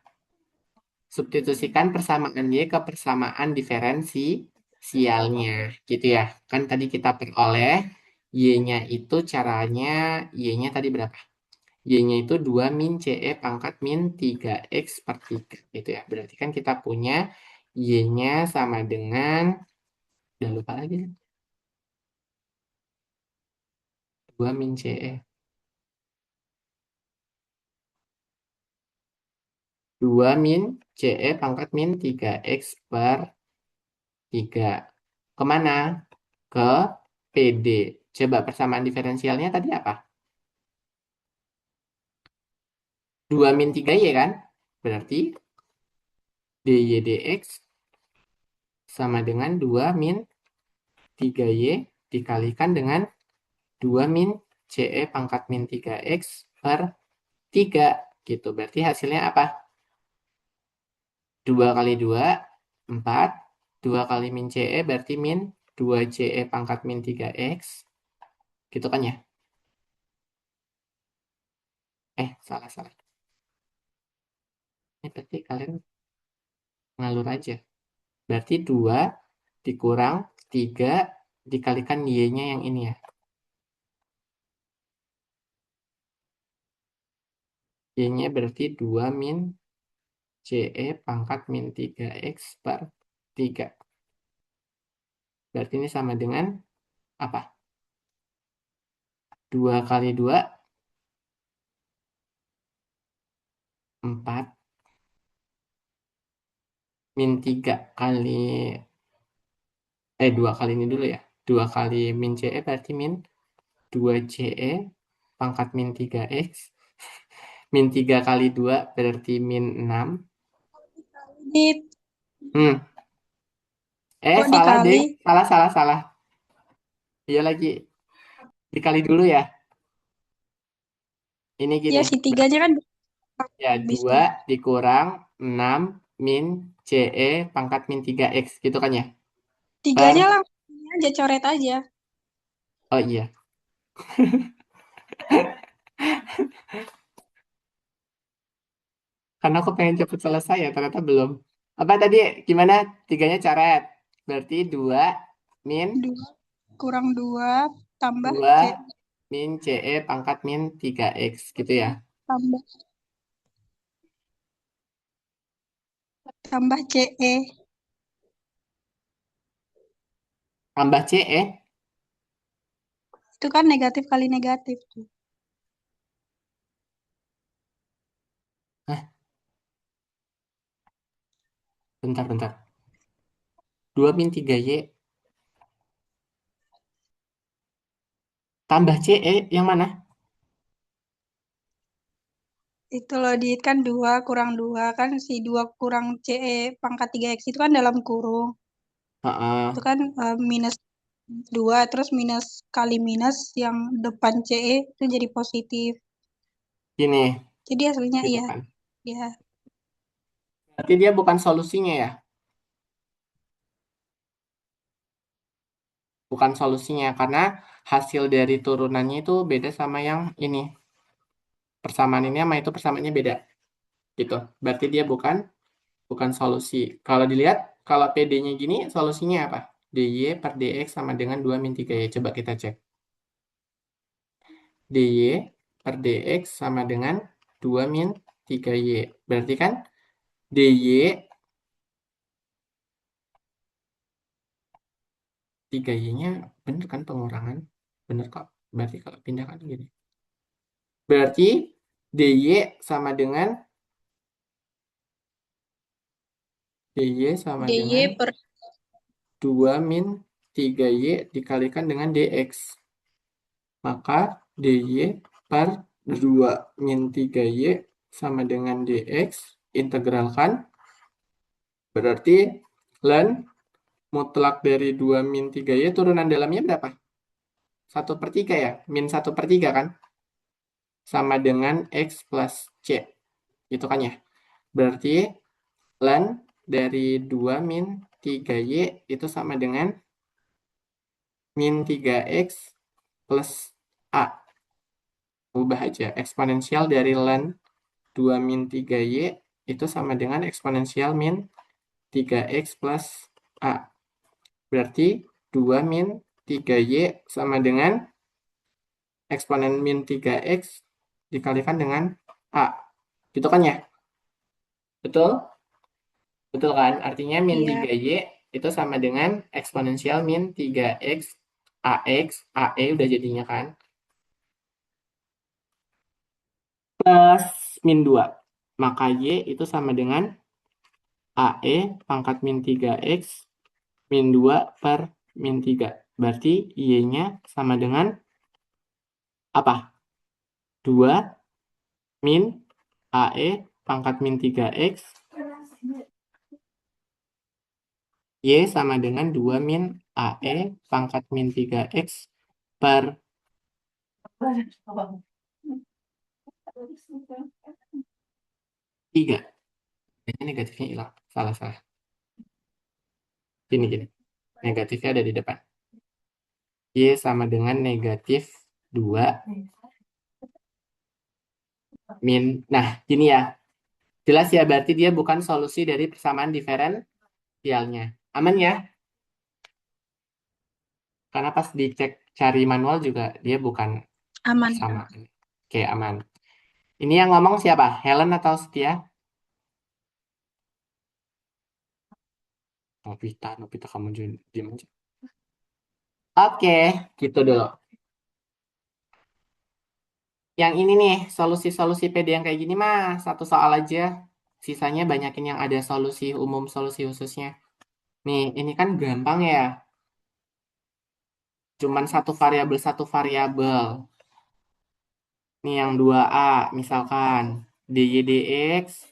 Substitusikan persamaan y ke persamaan diferensialnya, gitu ya. Kan tadi kita peroleh y-nya itu caranya y-nya tadi berapa? Y-nya itu 2 min CE pangkat min 3X per 3 gitu ya. Berarti kan kita punya y-nya sama dengan udah lupa lagi 2 min CE 2 min CE pangkat min 3X per 3. Kemana? Ke PD. Coba persamaan diferensialnya tadi apa? 2 min 3Y kan? Berarti dy dx sama dengan 2 min 3Y dikalikan dengan 2 min CE pangkat min 3X per 3. Gitu. Berarti hasilnya apa? 2 kali 2, 4. 2 kali min CE berarti min 2 CE pangkat min 3X. Gitu kan ya? Salah. Ini berarti kalian ngalur aja. Berarti 2 dikurang 3 dikalikan y-nya yang ini ya. Y-nya berarti 2 min CE pangkat min 3X per 3. Berarti ini sama dengan apa? 2 kali 2, 4. Min 3 kali, 2 kali ini dulu ya. 2 kali min CE berarti min 2 CE pangkat min 3X. Min 3 kali 2 berarti min 6. Dit, Hmm. kok Salah deh. dikali? Salah. Iya lagi. Dikali dulu ya. Ini Ya, gini. si tiganya kan Ya, habis 2 tuh. dikurang 6 min CE pangkat min 3X. Gitu kan ya? Per, Tiganya langsung ini aja, coret aja. oh iya. Karena aku pengen cepet selesai ya, ternyata belum. Apa tadi? Gimana? Tiganya coret. Berarti 2 min 2 kurang 2 tambah 2 C min CE pangkat min 3X. Gitu ya. tambah tambah CE. Tambah CE. Itu kan negatif kali negatif tuh. Hah, bentar. 2 min 3Y tambah CE yang mana? Itu loh, Dit, kan 2 kurang 2 kan si 2 kurang CE pangkat 3X itu kan dalam kurung. Itu Heeh. kan minus. 2, terus minus kali minus yang depan CE itu jadi positif. Gini, Jadi hasilnya gitu iya. kan. Ya, Berarti dia bukan solusinya ya. Bukan solusinya, karena hasil dari turunannya itu beda sama yang ini. Persamaan ini sama itu persamaannya beda. Gitu. Berarti dia bukan solusi. Kalau dilihat, kalau PD-nya gini, solusinya apa? DY per DX sama dengan 2 min 3Y. Coba kita cek. DY per DX sama dengan 2 min 3Y. Berarti kan DY 3Y-nya bener kan pengurangan? Bener kok. Berarti kalau pindahkan gini. Berarti DY sama dengan DY sama DY dengan per 2 min 3Y dikalikan dengan DX. Maka DY per 2 min 3Y sama dengan DX. Integralkan. Berarti ln mutlak dari 2 min 3Y turunan dalamnya berapa? 1/3 ya? Min 1/3 kan? Sama dengan X plus C. Gitu kan ya? Berarti ln dari 2 min 3Y itu sama dengan min 3X plus A. Ubah aja. Eksponensial dari ln 2 min 3Y itu sama dengan eksponensial min 3X plus A. Berarti 2 min 3Y sama dengan eksponen min 3X dikalikan dengan A. Gitu kan ya? Betul? Betul kan? Artinya min iya, 3Y itu sama dengan eksponensial min 3X AX, AE udah jadinya kan? Plus min 2. Maka Y itu sama dengan AE pangkat min 3X min 2 per min 3. Berarti Y-nya sama dengan apa? 2 min AE pangkat min 3X. Y sama dengan 2 min AE pangkat min 3X per 3. Ini negatifnya hilang. Salah. Gini. Negatifnya ada di depan. Y sama dengan negatif 2 min. Nah, gini ya. Jelas ya, berarti dia bukan solusi dari persamaan diferensialnya. Aman ya? Karena pas dicek cari manual juga dia bukan aman. persamaan. Oke, aman. Ini yang ngomong siapa? Helen atau Setia? Novita kamu diam aja. Oke, gitu dulu. Yang ini nih, solusi-solusi PD yang kayak gini mah satu soal aja. Sisanya banyakin yang ada solusi umum, solusi khususnya. Nih, ini kan gampang ya. Cuman satu variabel. Nih yang 2A, misalkan dy dx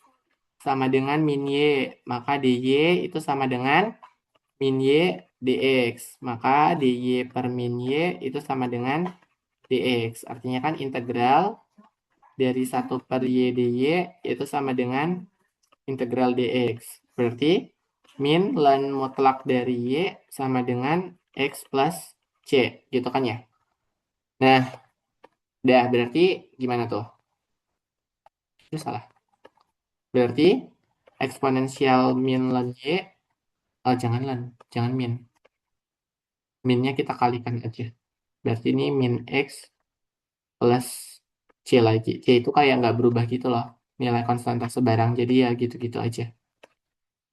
sama dengan min y. Maka dy itu sama dengan min y dx. Maka dy per min y itu sama dengan dx. Artinya kan integral dari 1 per y dy itu sama dengan integral dx. Berarti min ln mutlak dari y sama dengan x plus c. Gitu kan ya? Nah, udah berarti gimana tuh? Itu salah. Berarti eksponensial min ln y, jangan min. Minnya kita kalikan aja. Berarti ini min x plus c lagi. C itu kayak nggak berubah gitu loh. Nilai konstanta sebarang. Jadi ya gitu-gitu aja.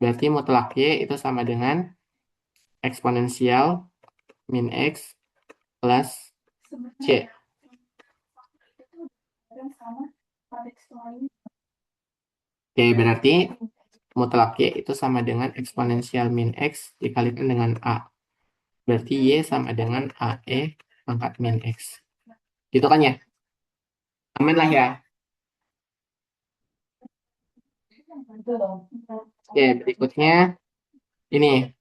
Berarti mutlak y itu sama dengan eksponensial min x plus c. Oke, berarti mutlak y itu sama dengan eksponensial min x dikalikan dengan a. Berarti y sama dengan ae pangkat min x. Gitu kan ya? Aman lah ya. Oke, berikutnya ini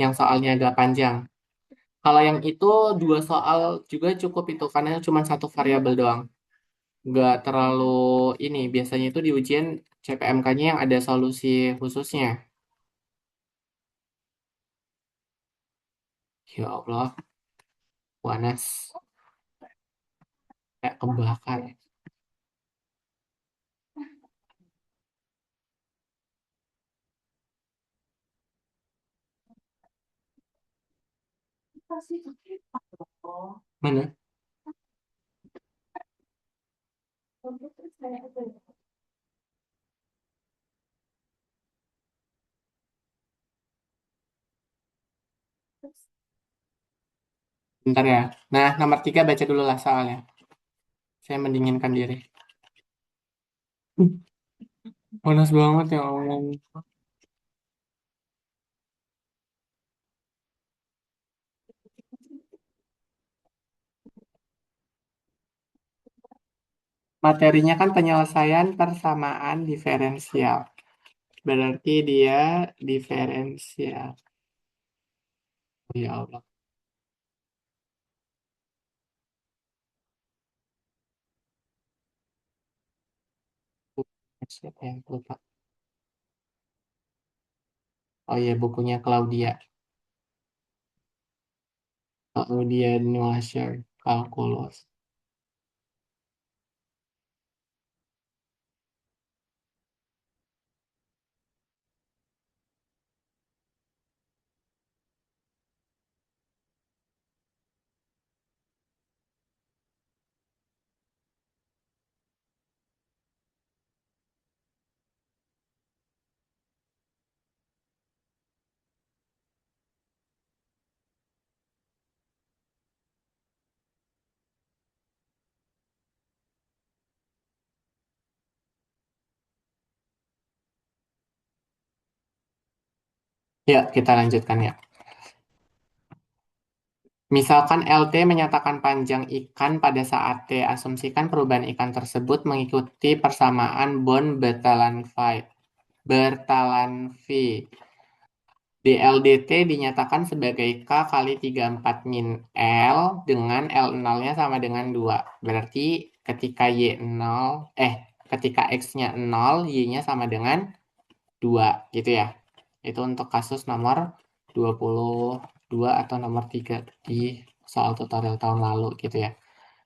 yang soalnya agak panjang. Kalau yang itu 2 soal juga cukup itu karena cuma satu variabel doang. Nggak terlalu ini. Biasanya itu di ujian CPMK-nya yang ada solusi khususnya. Ya Allah, panas. Kayak kebakar. Mana? Bentar ya. Nah, nomor 3 baca dulu lah soalnya. Saya mendinginkan diri. Panas banget ya Allah. Materinya kan penyelesaian persamaan diferensial. Berarti dia diferensial. Ya Allah. Siapa yang lupa? Oh iya, bukunya Claudia. Claudia Nuasher, Kalkulus. Ya, kita lanjutkan ya. Misalkan LT menyatakan panjang ikan pada saat T, asumsikan perubahan ikan tersebut mengikuti persamaan bond Bertalanffy. DLDT dinyatakan sebagai K kali 34 min L dengan L0-nya sama dengan 2. Berarti ketika ketika X-nya 0, Y-nya sama dengan 2 gitu ya. Itu untuk kasus nomor 22 atau nomor 3 di soal tutorial tahun lalu gitu ya.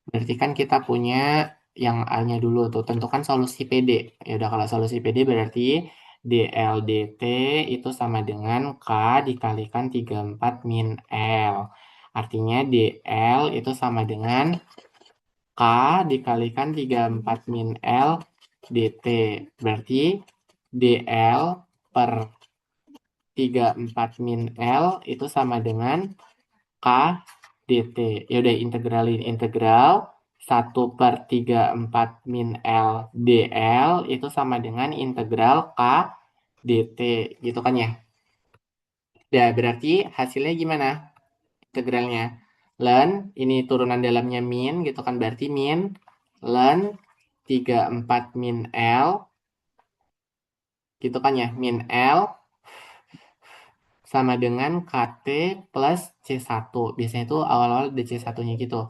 Berarti kan kita punya yang A-nya dulu tuh. Tentukan solusi PD. Ya udah kalau solusi PD berarti DLDT itu sama dengan K dikalikan 34 min L. Artinya DL itu sama dengan K dikalikan 34 min L DT. Berarti DL per 34 min L itu sama dengan K dt. Ya udah integralin integral 1/34 min L dl itu sama dengan integral K dt gitu kan ya. Ya berarti hasilnya gimana integralnya? Ln ini turunan dalamnya min gitu kan berarti min ln 34 min L gitu kan ya min L sama dengan KT plus C1. Biasanya itu awal-awal ada C1-nya gitu.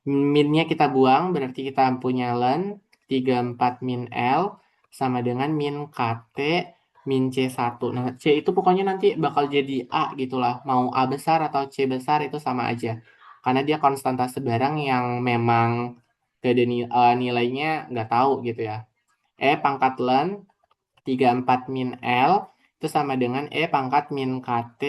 Min-nya kita buang, berarti kita punya ln 34 min L sama dengan min KT min C1. Nah, C itu pokoknya nanti bakal jadi A gitulah. Mau A besar atau C besar itu sama aja. Karena dia konstantase barang yang memang gak ada nilainya nggak tahu gitu ya. Pangkat ln 34 min L itu sama dengan pangkat min KT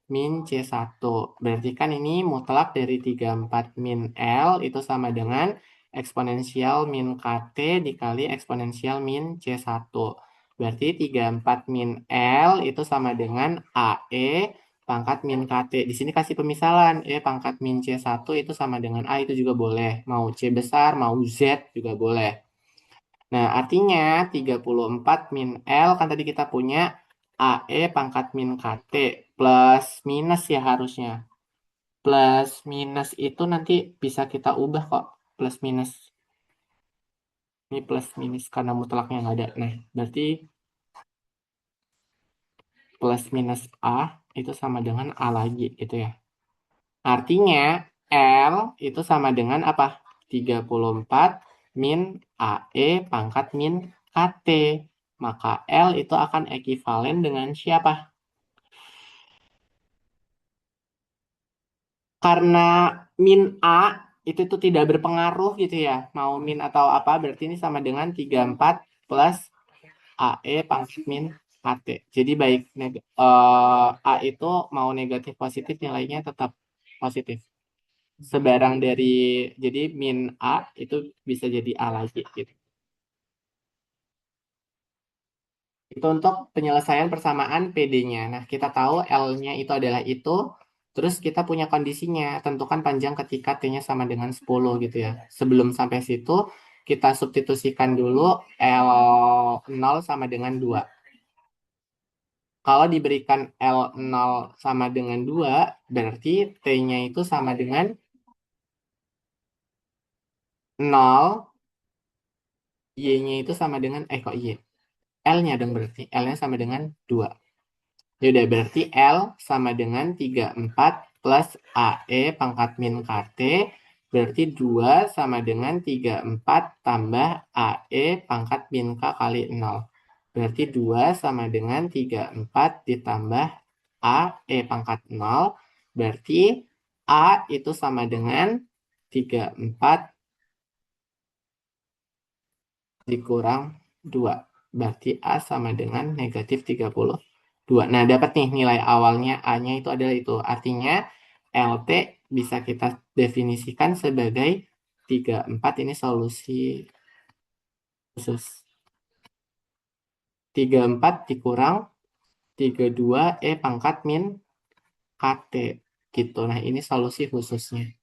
min C1. Berarti kan ini mutlak dari 34 min L itu sama dengan eksponensial min KT dikali eksponensial min C1. Berarti 34 min L itu sama dengan AE pangkat min KT. Di sini kasih pemisalan. Pangkat min C1 itu sama dengan A itu juga boleh. Mau C besar, mau Z juga boleh. Nah, artinya 34 min L kan tadi kita punya AE pangkat min KT plus minus ya harusnya. Plus minus itu nanti bisa kita ubah kok. Plus minus. Ini plus minus karena mutlaknya nggak ada. Nah, berarti plus minus A itu sama dengan A lagi gitu ya. Artinya L itu sama dengan apa? 34 min AE pangkat min KT. Maka L itu akan ekivalen dengan siapa? Karena min A itu tuh tidak berpengaruh gitu ya. Mau min atau apa berarti ini sama dengan 34 plus AE pangkat min KT. Jadi baik A itu mau negatif positif nilainya tetap positif. Sebarang dari jadi min A itu bisa jadi A lagi gitu. Itu untuk penyelesaian persamaan PD-nya. Nah, kita tahu L-nya itu adalah itu. Terus kita punya kondisinya. Tentukan panjang ketika T-nya sama dengan 10 gitu ya. Sebelum sampai situ, kita substitusikan dulu L0 sama dengan 2. Kalau diberikan L0 sama dengan 2, berarti T-nya itu sama dengan 0, Y-nya itu sama dengan, kok Y? L-nya dong berarti. L-nya sama dengan 2. Ya udah berarti L sama dengan 34 plus AE pangkat min KT. Berarti 2 sama dengan 34 tambah AE pangkat min K kali 0. Berarti 2 sama dengan 34 ditambah AE pangkat 0. Berarti A itu sama dengan 34 dikurang 2. Berarti A sama dengan negatif 32. Nah, dapat nih nilai awalnya A-nya itu adalah itu. Artinya LT bisa kita definisikan sebagai 34 ini solusi khusus. 34 dikurang 32 pangkat min KT gitu. Nah, ini solusi khususnya.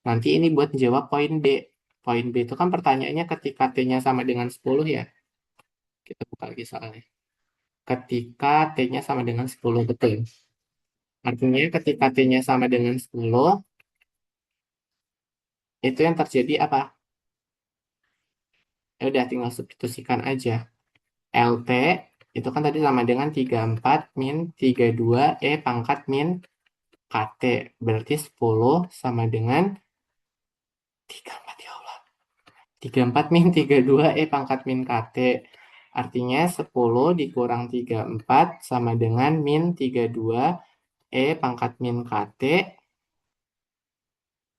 Nanti ini buat jawab poin B. Poin B itu kan pertanyaannya ketika T-nya sama dengan 10 ya. Kita buka lagi soalnya. Ketika T-nya sama dengan 10, betul. Artinya ketika T-nya sama dengan 10, itu yang terjadi apa? Ya udah tinggal substitusikan aja. LT itu kan tadi sama dengan 34 min 32 pangkat min KT. Berarti 10 sama dengan 34 ya Allah. 34 min 32 pangkat min KT. Artinya 10 dikurang 34 sama dengan min 32 pangkat min KT.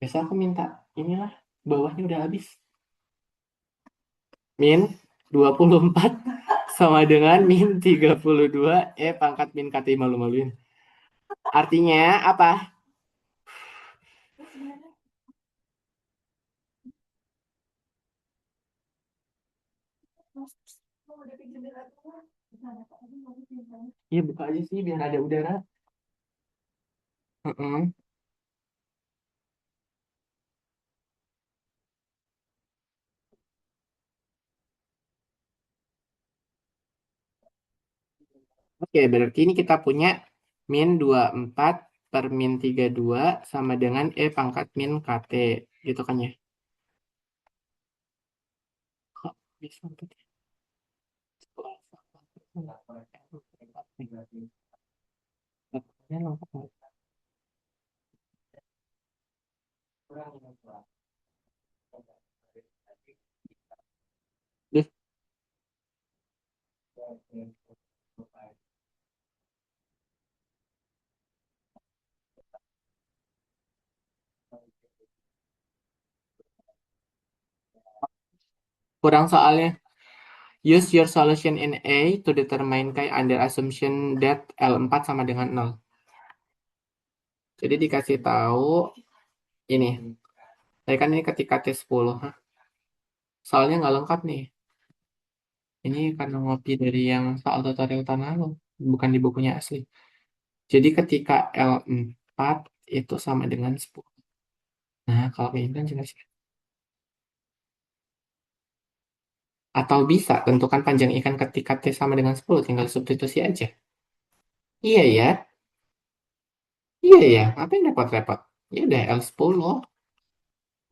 Biasa aku minta inilah bawahnya udah habis. Min 24 sama dengan min 32 pangkat min KT malu-maluin. Artinya apa? Iya buka aja sih biar ada udara. Heeh. Oke, berarti ini kita punya min 24 per min 32 sama dengan pangkat min KT. Gitu kan ya? Kok bisa gitu ya? Terus kurang soalnya. Use your solution in A to determine K under assumption that L4 sama dengan 0. Jadi dikasih tahu ini. Saya kan ini ketika T10. Hah? Soalnya nggak lengkap nih. Ini karena ngopi dari yang soal tutorial tahun lalu. Bukan di bukunya asli. Jadi ketika L4 itu sama dengan 10. Nah, kalau kayak ini kan jelas ya. Atau bisa tentukan panjang ikan ketika T sama dengan 10. Tinggal substitusi aja. Iya ya. Iya ya. Apa yang repot-repot? Ya udah L10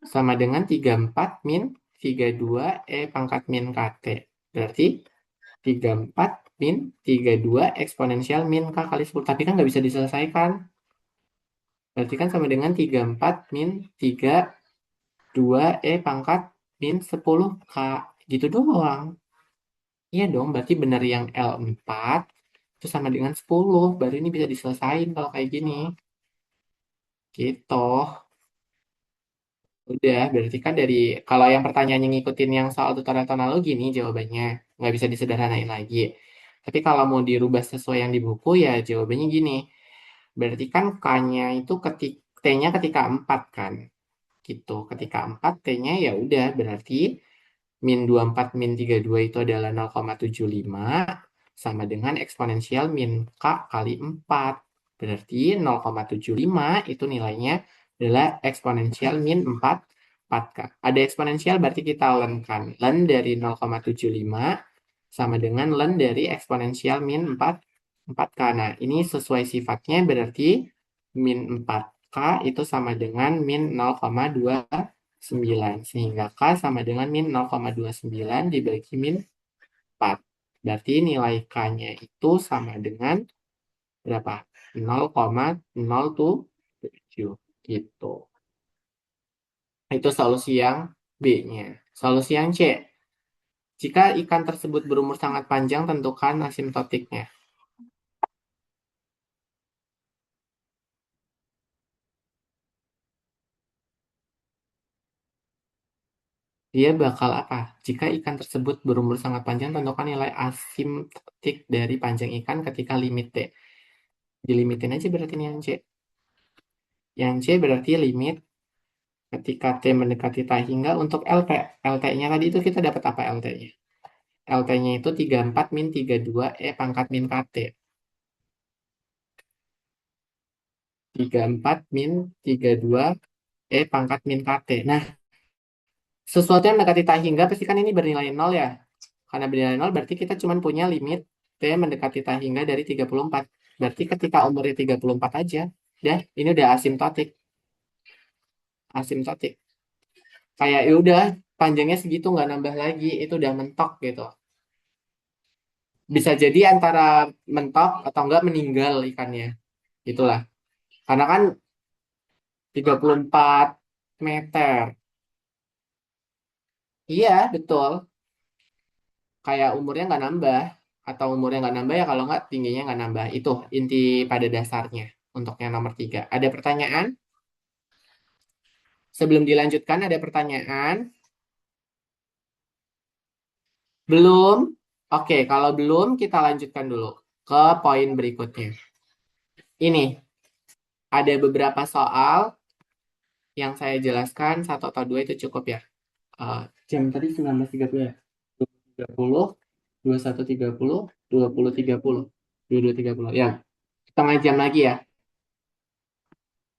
sama dengan 34 min 32 pangkat min KT. Berarti 34 min 32 eksponensial min K kali 10. Tapi kan nggak bisa diselesaikan. Berarti kan sama dengan 34 min 32 pangkat min 10K. Gitu doang. Iya dong, berarti benar yang L4 itu sama dengan 10. Baru ini bisa diselesain kalau kayak gini. Gitu. Udah, berarti kan dari kalau yang pertanyaannya ngikutin yang soal tutorial atau analogi nih jawabannya nggak bisa disederhanain lagi. Tapi kalau mau dirubah sesuai yang di buku ya jawabannya gini. Berarti kan K-nya itu T-nya ketika 4 kan. Gitu. Ketika 4 T-nya ya udah berarti min 24 min 32 itu adalah 0,75 sama dengan eksponensial min K kali 4. Berarti 0,75 itu nilainya adalah eksponensial min 4K. Ada eksponensial berarti kita len kan. Len dari 0,75 sama dengan len dari eksponensial min 4K. Nah, ini sesuai sifatnya berarti min 4K itu sama dengan min 0,29. Sehingga K sama dengan min 0,29 dibagi min 4. Berarti nilai K-nya itu sama dengan berapa? 0,007 gitu. Itu solusi yang B-nya. Solusi yang C. Jika ikan tersebut berumur sangat panjang, tentukan asimtotiknya. Dia bakal apa? Jika ikan tersebut berumur sangat panjang, tentukan nilai asimtotik dari panjang ikan ketika limit T. Dilimitin aja berarti ini yang C. Yang C berarti limit ketika T mendekati tak hingga untuk LT. LT-nya tadi itu kita dapat apa LT-nya? LT-nya itu 34 min 32 pangkat min KT. 34 min 32 pangkat min KT. Nah, sesuatu yang mendekati tak hingga pasti kan ini bernilai 0 ya. Karena bernilai 0 berarti kita cuma punya limit T mendekati tak hingga dari 34. Berarti ketika umurnya 34 aja, deh ini udah asimtotik. Asimtotik. Kayak ya udah panjangnya segitu nggak nambah lagi, itu udah mentok gitu. Bisa jadi antara mentok atau enggak meninggal ikannya. Itulah. Karena kan 34 meter. Iya, betul. Kayak umurnya nggak nambah. Atau umurnya nggak nambah ya kalau nggak tingginya nggak nambah. Itu inti pada dasarnya untuk yang nomor 3. Ada pertanyaan? Sebelum dilanjutkan ada pertanyaan? Belum? Oke, kalau belum kita lanjutkan dulu ke poin berikutnya. Ini ada beberapa soal yang saya jelaskan, satu atau dua itu cukup ya. Jam tadi 19.30 ya? 20.30, 21.30, 20.30, 22.30. Ya, setengah jam lagi ya,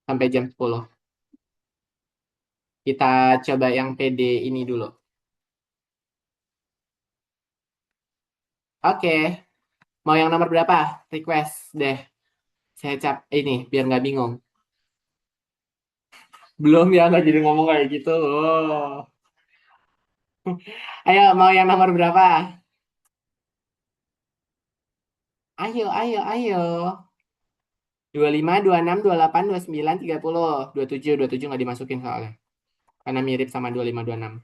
sampai jam 10. Kita coba yang PD ini dulu. Oke, mau yang nomor berapa? Request deh. Saya cap ini, biar nggak bingung. Belum ya, nggak jadi ngomong kayak gitu. Oh. Ayo, mau yang nomor berapa? Ayo, ayo, ayo. 25, 26, 28, 29, 30. 27 nggak dimasukin soalnya. Karena mirip sama 25, 26.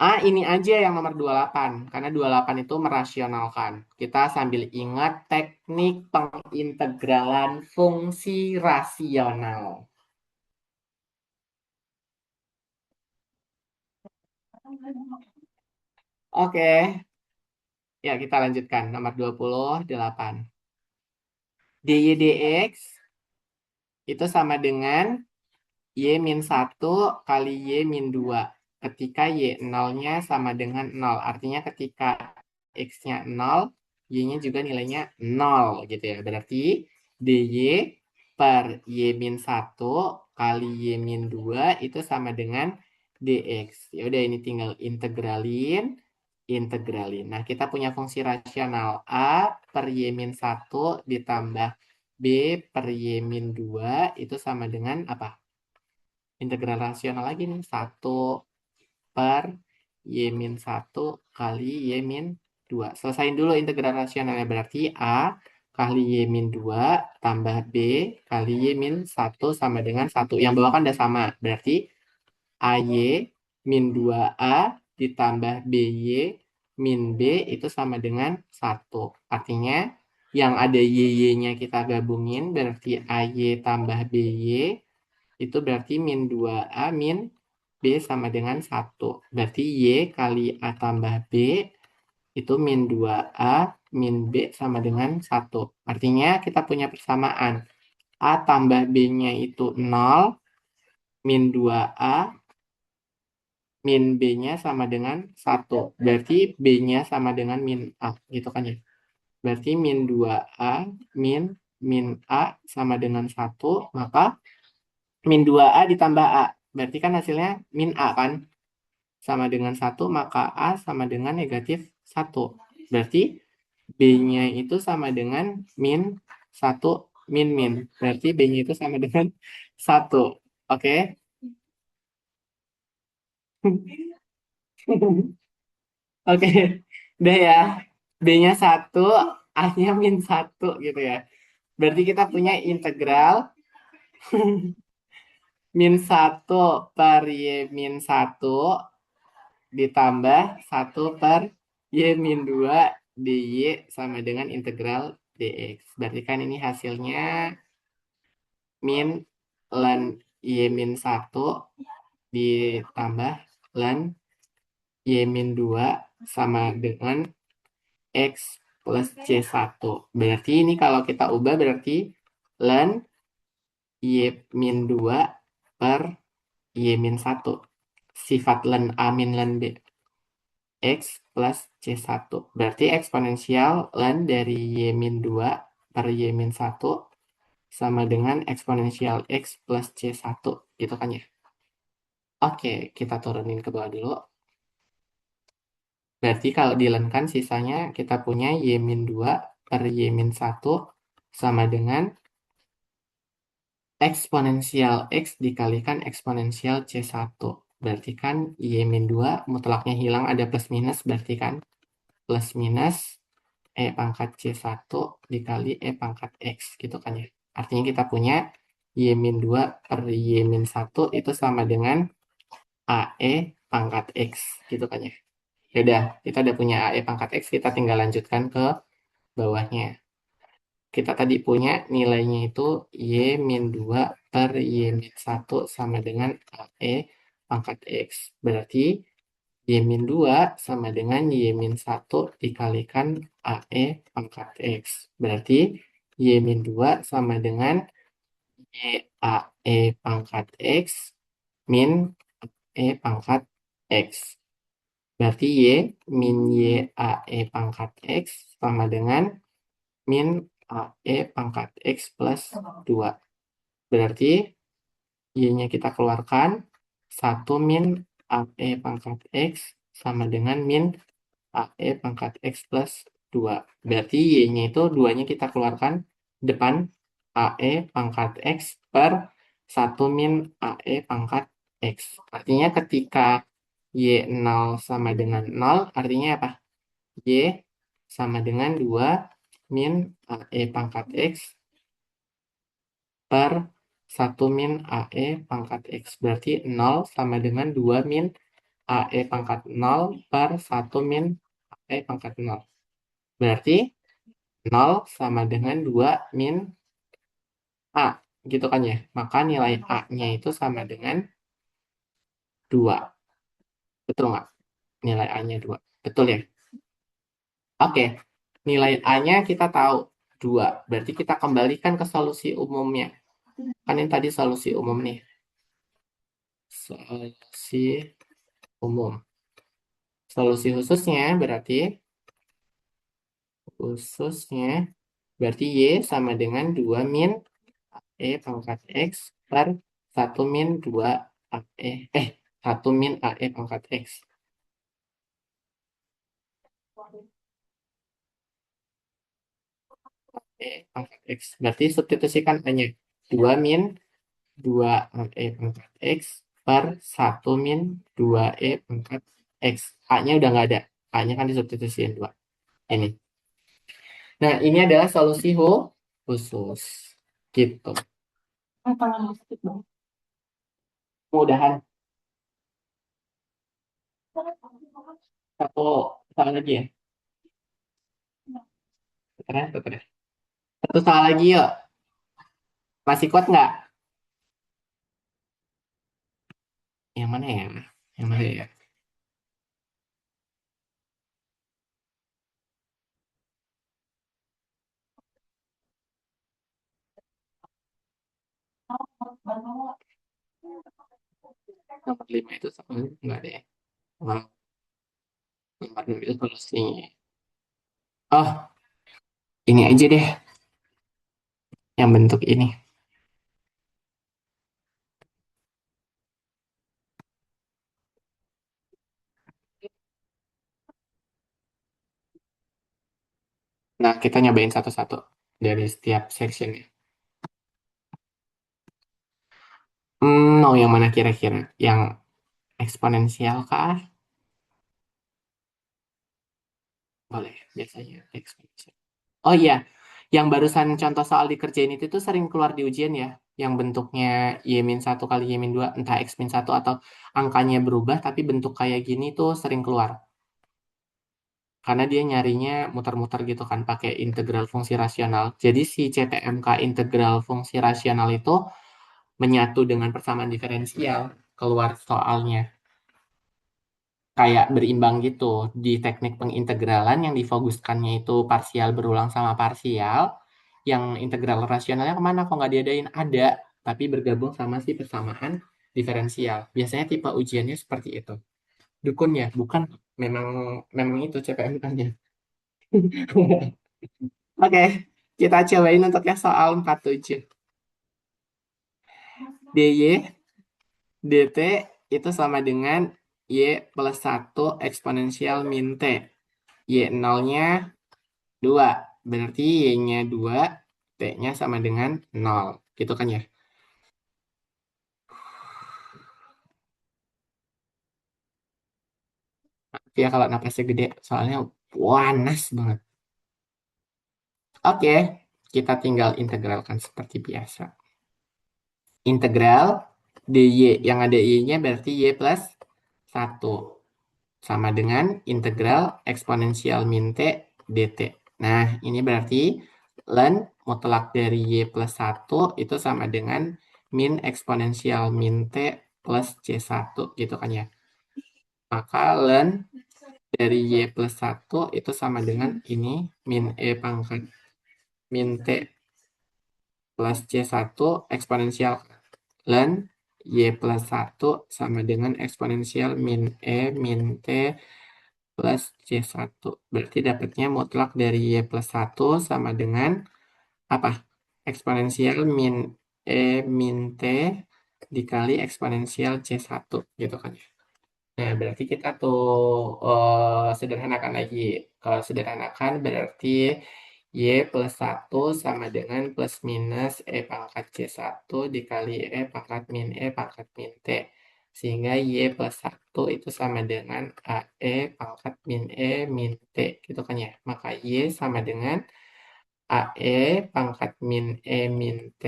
Ini aja yang nomor 28. Karena 28 itu merasionalkan. Kita sambil ingat teknik pengintegralan fungsi rasional. Oke. Ya, kita lanjutkan. Nomor 28. dy dx itu sama dengan Y-1 kali Y-2. Ketika Y0-nya sama dengan 0. Artinya ketika X-nya 0, Y-nya juga nilainya 0 gitu ya. Berarti dy per Y-1 kali Y-2 itu sama dengan dx. Ya udah ini tinggal integralin. Nah, kita punya fungsi rasional A per Y-1 ditambah B per Y-2 itu sama dengan apa? Integral rasional lagi nih. 1 per Y-1 kali Y-2. Selesain dulu integral rasionalnya. Berarti A kali Y min 2 tambah B kali Y min 1 sama dengan 1. Yang bawah kan udah sama. Berarti AY min 2A ditambah BY min B itu sama dengan 1. Artinya yang ada YY-nya kita gabungin berarti AY tambah BY itu berarti min 2A min B sama dengan 1. Berarti Y kali A tambah B itu min 2A min B sama dengan 1. Artinya kita punya persamaan. A tambah B-nya itu 0, min 2A, min B-nya sama dengan 1. Berarti B-nya sama dengan min A. Gitu kan ya. Berarti min 2A min A sama dengan 1. Maka min 2A ditambah A. Berarti kan hasilnya min A kan. Sama dengan 1. Maka A sama dengan negatif 1. Berarti B-nya itu sama dengan min 1 min. Berarti B-nya itu sama dengan 1. Oke? Oke. Udah ya. B-nya 1, A-nya min 1 gitu ya. Berarti kita punya integral min 1 per Y min 1 ditambah 1 per Y min 2 dy sama dengan integral dx. Berarti kan ini hasilnya min ln Y min 1 ditambah ln Y min 2 sama dengan X plus C1. Berarti ini kalau kita ubah berarti ln Y min 2 per Y min 1. Sifat ln A min ln B. X plus C1. Berarti eksponensial ln dari Y min 2 per Y min 1 sama dengan eksponensial X plus C1. Gitu kan ya? Oke, kita turunin ke bawah dulu. Berarti kalau dilenkan sisanya kita punya Y min 2 per Y min 1 sama dengan eksponensial X dikalikan eksponensial C1. Berarti kan Y min 2 mutlaknya hilang ada plus minus. Berarti kan plus minus E pangkat C1 dikali E pangkat X. Gitu kan ya. Artinya kita punya Y min 2 per Y min 1 itu sama dengan AE pangkat X. Gitu kan ya. Yaudah, kita udah punya AE pangkat X, kita tinggal lanjutkan ke bawahnya. Kita tadi punya nilainya itu Y min 2 per Y min 1 sama dengan AE pangkat X. Berarti Y min 2 sama dengan Y min 1 dikalikan AE pangkat X. Berarti Y min 2 sama dengan Y AE pangkat X min E pangkat X. Berarti Y min Y AE pangkat X sama dengan min AE pangkat X plus 2. Berarti Y-nya kita keluarkan. 1 min AE pangkat X sama dengan min AE pangkat X plus 2. Berarti Y-nya itu 2-nya kita keluarkan. Depan AE pangkat X per 1 min AE pangkat X. Artinya ketika Y 0 sama dengan 0, artinya apa? Y sama dengan 2 min AE pangkat X per 1 min AE pangkat X. Berarti 0 sama dengan 2 min AE pangkat 0 per 1 min AE pangkat 0. Berarti 0 sama dengan 2 min A. Gitu kan ya. Maka nilai A-nya itu sama dengan 2. Betul nggak? Nilai A-nya 2. Betul ya? Oke. Nilai A-nya kita tahu 2. Berarti kita kembalikan ke solusi umumnya. Kan ini tadi solusi umum nih. Solusi umum. Solusi khususnya berarti Y sama dengan 2 min E pangkat X per 1 min 2 AE. 1 min AE pangkat X. E pangkat X. Berarti substitusikan A-nya. 2 min 2 AE pangkat X per 1 min 2E pangkat X. A-nya udah nggak ada. A-nya kan disubstitusiin 2. Ini. Nah, ini adalah solusi khusus. Gitu. Mudahan. Satu soal lagi ya. Keren, keren. Satu soal lagi yuk. Masih kuat nggak? Yang mana ya? Yang mana ya? Nomor 5 itu sama enggak deh. Nomor 6 itu solusinya. Oh, ini aja deh yang bentuk ini. Nah, kita nyobain satu-satu dari setiap sectionnya. Mau yang mana kira-kira? Yang eksponensial kah? Boleh, biasanya eksponensial. Oh iya, yang barusan contoh soal dikerjain itu tuh sering keluar di ujian ya. Yang bentuknya Y-1 kali Y-2, entah X-1 atau angkanya berubah, tapi bentuk kayak gini tuh sering keluar. Karena dia nyarinya muter-muter gitu kan, pakai integral fungsi rasional. Jadi si CTMK integral fungsi rasional itu menyatu dengan persamaan diferensial, keluar soalnya. Kayak berimbang gitu. Di teknik pengintegralan yang difokuskannya itu parsial berulang sama parsial, yang integral rasionalnya kemana? Kok nggak diadain? Ada, tapi bergabung sama si persamaan diferensial. Biasanya tipe ujiannya seperti itu. Dukun ya, bukan memang memang itu CPMK-nya. Oke, kita cobain untuk yang soal 47. DY, DT itu sama dengan Y plus 1 eksponensial min T. Y0-nya 2. Berarti Y-nya 2, T-nya sama dengan 0. Gitu kan ya? Ya kalau napasnya gede, soalnya panas banget. Oke, kita tinggal integralkan seperti biasa. Integral dy, yang ada y-nya berarti y plus 1. Sama dengan integral eksponensial min t dt. Nah, ini berarti ln mutlak dari y plus 1 itu sama dengan min eksponensial min t plus c1 gitu kan ya. Maka ln dari y plus 1 itu sama dengan ini min e pangkat min t plus c1 eksponensial ln y plus 1 sama dengan eksponensial min e min t plus C1. Berarti dapatnya mutlak dari Y plus 1 sama dengan apa? Eksponensial min E min T dikali eksponensial C1 gitu kan ya. Nah, berarti kita tuh sederhanakan lagi. Kalau sederhanakan berarti Y plus 1 sama dengan plus minus E pangkat C1 dikali E pangkat min E pangkat min T. Sehingga Y plus 1 itu sama dengan AE pangkat min E min T. Gitu kan ya. Maka Y sama dengan AE pangkat min E min T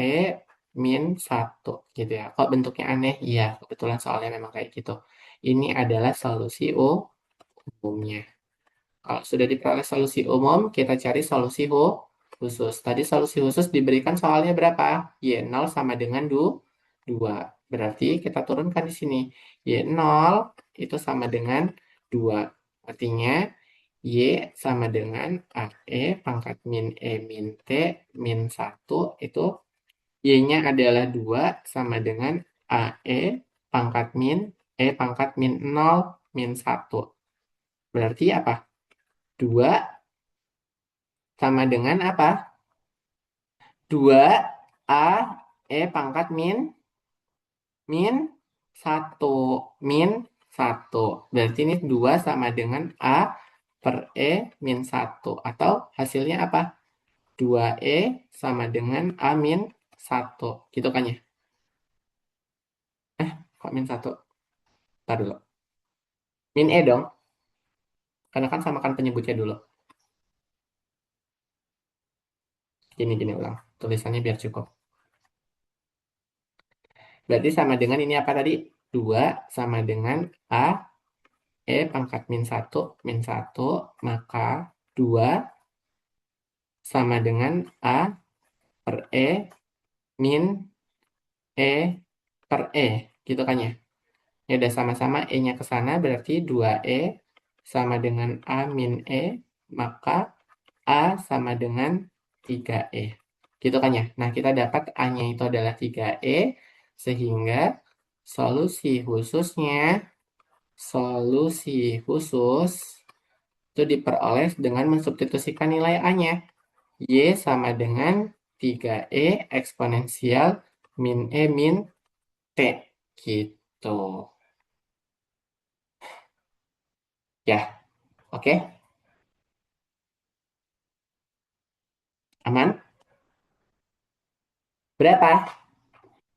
min 1. Gitu ya. Kok bentuknya aneh? Iya, kebetulan soalnya memang kayak gitu. Ini adalah solusi umumnya. Kalau sudah diperoleh solusi umum, kita cari solusi khusus. Tadi solusi khusus diberikan soalnya berapa? Y0 sama dengan 2. Berarti kita turunkan di sini. Y0 itu sama dengan 2. Artinya Y sama dengan AE pangkat min E min T min 1 itu Y-nya adalah 2 sama dengan AE pangkat min E pangkat min 0 min 1. Berarti apa? 2 sama dengan apa? 2 A E pangkat min 1 min 1. Berarti ini 2 sama dengan A per E min 1. Atau hasilnya apa? 2E sama dengan A min 1. Gitu kan ya? Kok min 1? Ntar dulu. Min E dong. Karena kan samakan penyebutnya dulu. Gini ulang. Tulisannya biar cukup. Berarti sama dengan ini apa tadi? 2 sama dengan A, E pangkat min 1, maka 2 sama dengan A per E min E per E. Gitu kan ya? Ya udah sama-sama E-nya ke sana berarti 2E sama dengan A min E, maka A sama dengan 3E. Gitu kan ya? Nah, kita dapat A-nya itu adalah 3E, sehingga solusi khususnya, solusi khusus itu diperoleh dengan mensubstitusikan nilai A-nya. Y sama dengan 3E eksponensial min E min T. Gitu. Ya, oke? Aman? Berapa?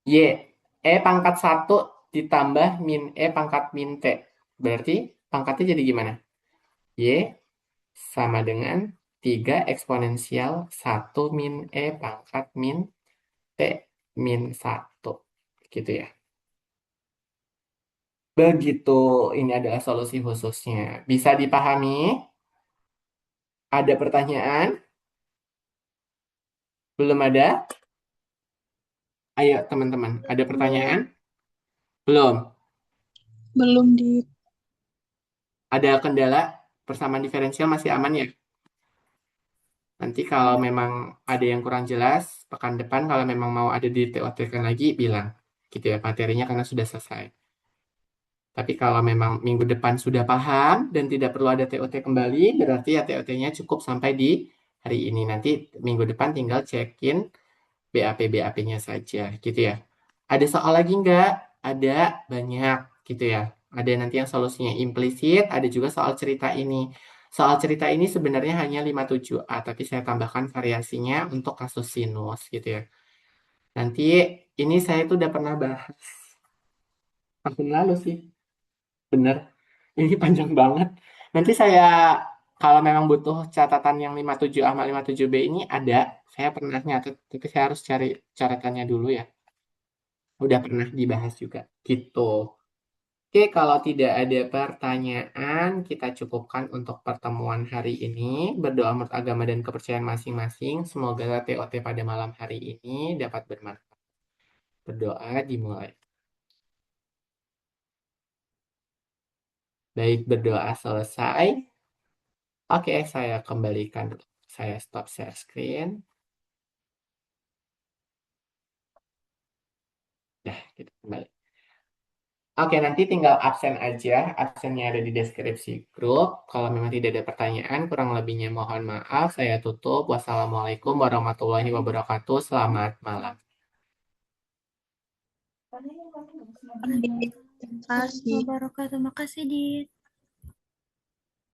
Y. E pangkat 1 ditambah min E pangkat min T. Berarti pangkatnya jadi gimana? Y sama dengan 3 eksponensial 1 min E pangkat min T min 1. Gitu ya. Begitu, ini adalah solusi khususnya. Bisa dipahami? Ada pertanyaan? Belum ada? Ayo teman-teman, ada pertanyaan? Belum? Belum di Ada kendala? Persamaan diferensial masih aman ya? Nanti kalau memang ada yang kurang jelas, pekan depan kalau memang mau ada di TOT kan lagi, bilang. Gitu ya, materinya karena sudah selesai. Tapi kalau memang minggu depan sudah paham dan tidak perlu ada TOT kembali, berarti ya TOT-nya cukup sampai di hari ini. Nanti minggu depan tinggal cekin BAP-BAP-nya saja, gitu ya. Ada soal lagi nggak? Ada banyak, gitu ya. Ada nanti yang solusinya implisit, ada juga soal cerita ini. Soal cerita ini sebenarnya hanya 57A, tapi saya tambahkan variasinya untuk kasus sinus, gitu ya. Nanti ini saya tuh udah pernah bahas tahun lalu sih, bener. Ini panjang banget. Nanti saya, kalau memang butuh catatan yang 57A sama 57B ini ada, saya pernah nyatet, tapi saya harus cari catatannya dulu ya. Udah pernah dibahas juga, gitu. Oke, kalau tidak ada pertanyaan, kita cukupkan untuk pertemuan hari ini. Berdoa menurut agama dan kepercayaan masing-masing. Semoga TOT pada malam hari ini dapat bermanfaat. Berdoa dimulai. Baik, berdoa selesai. Oke, saya kembalikan dulu. Saya stop share screen. Dah, kita kembali. Oke, nanti tinggal absen aja. Absennya ada di deskripsi grup. Kalau memang tidak ada pertanyaan, kurang lebihnya mohon maaf. Saya tutup. Wassalamualaikum warahmatullahi wabarakatuh. Selamat malam. Terima kasih. Wabarakatuh. Makasih, Dit.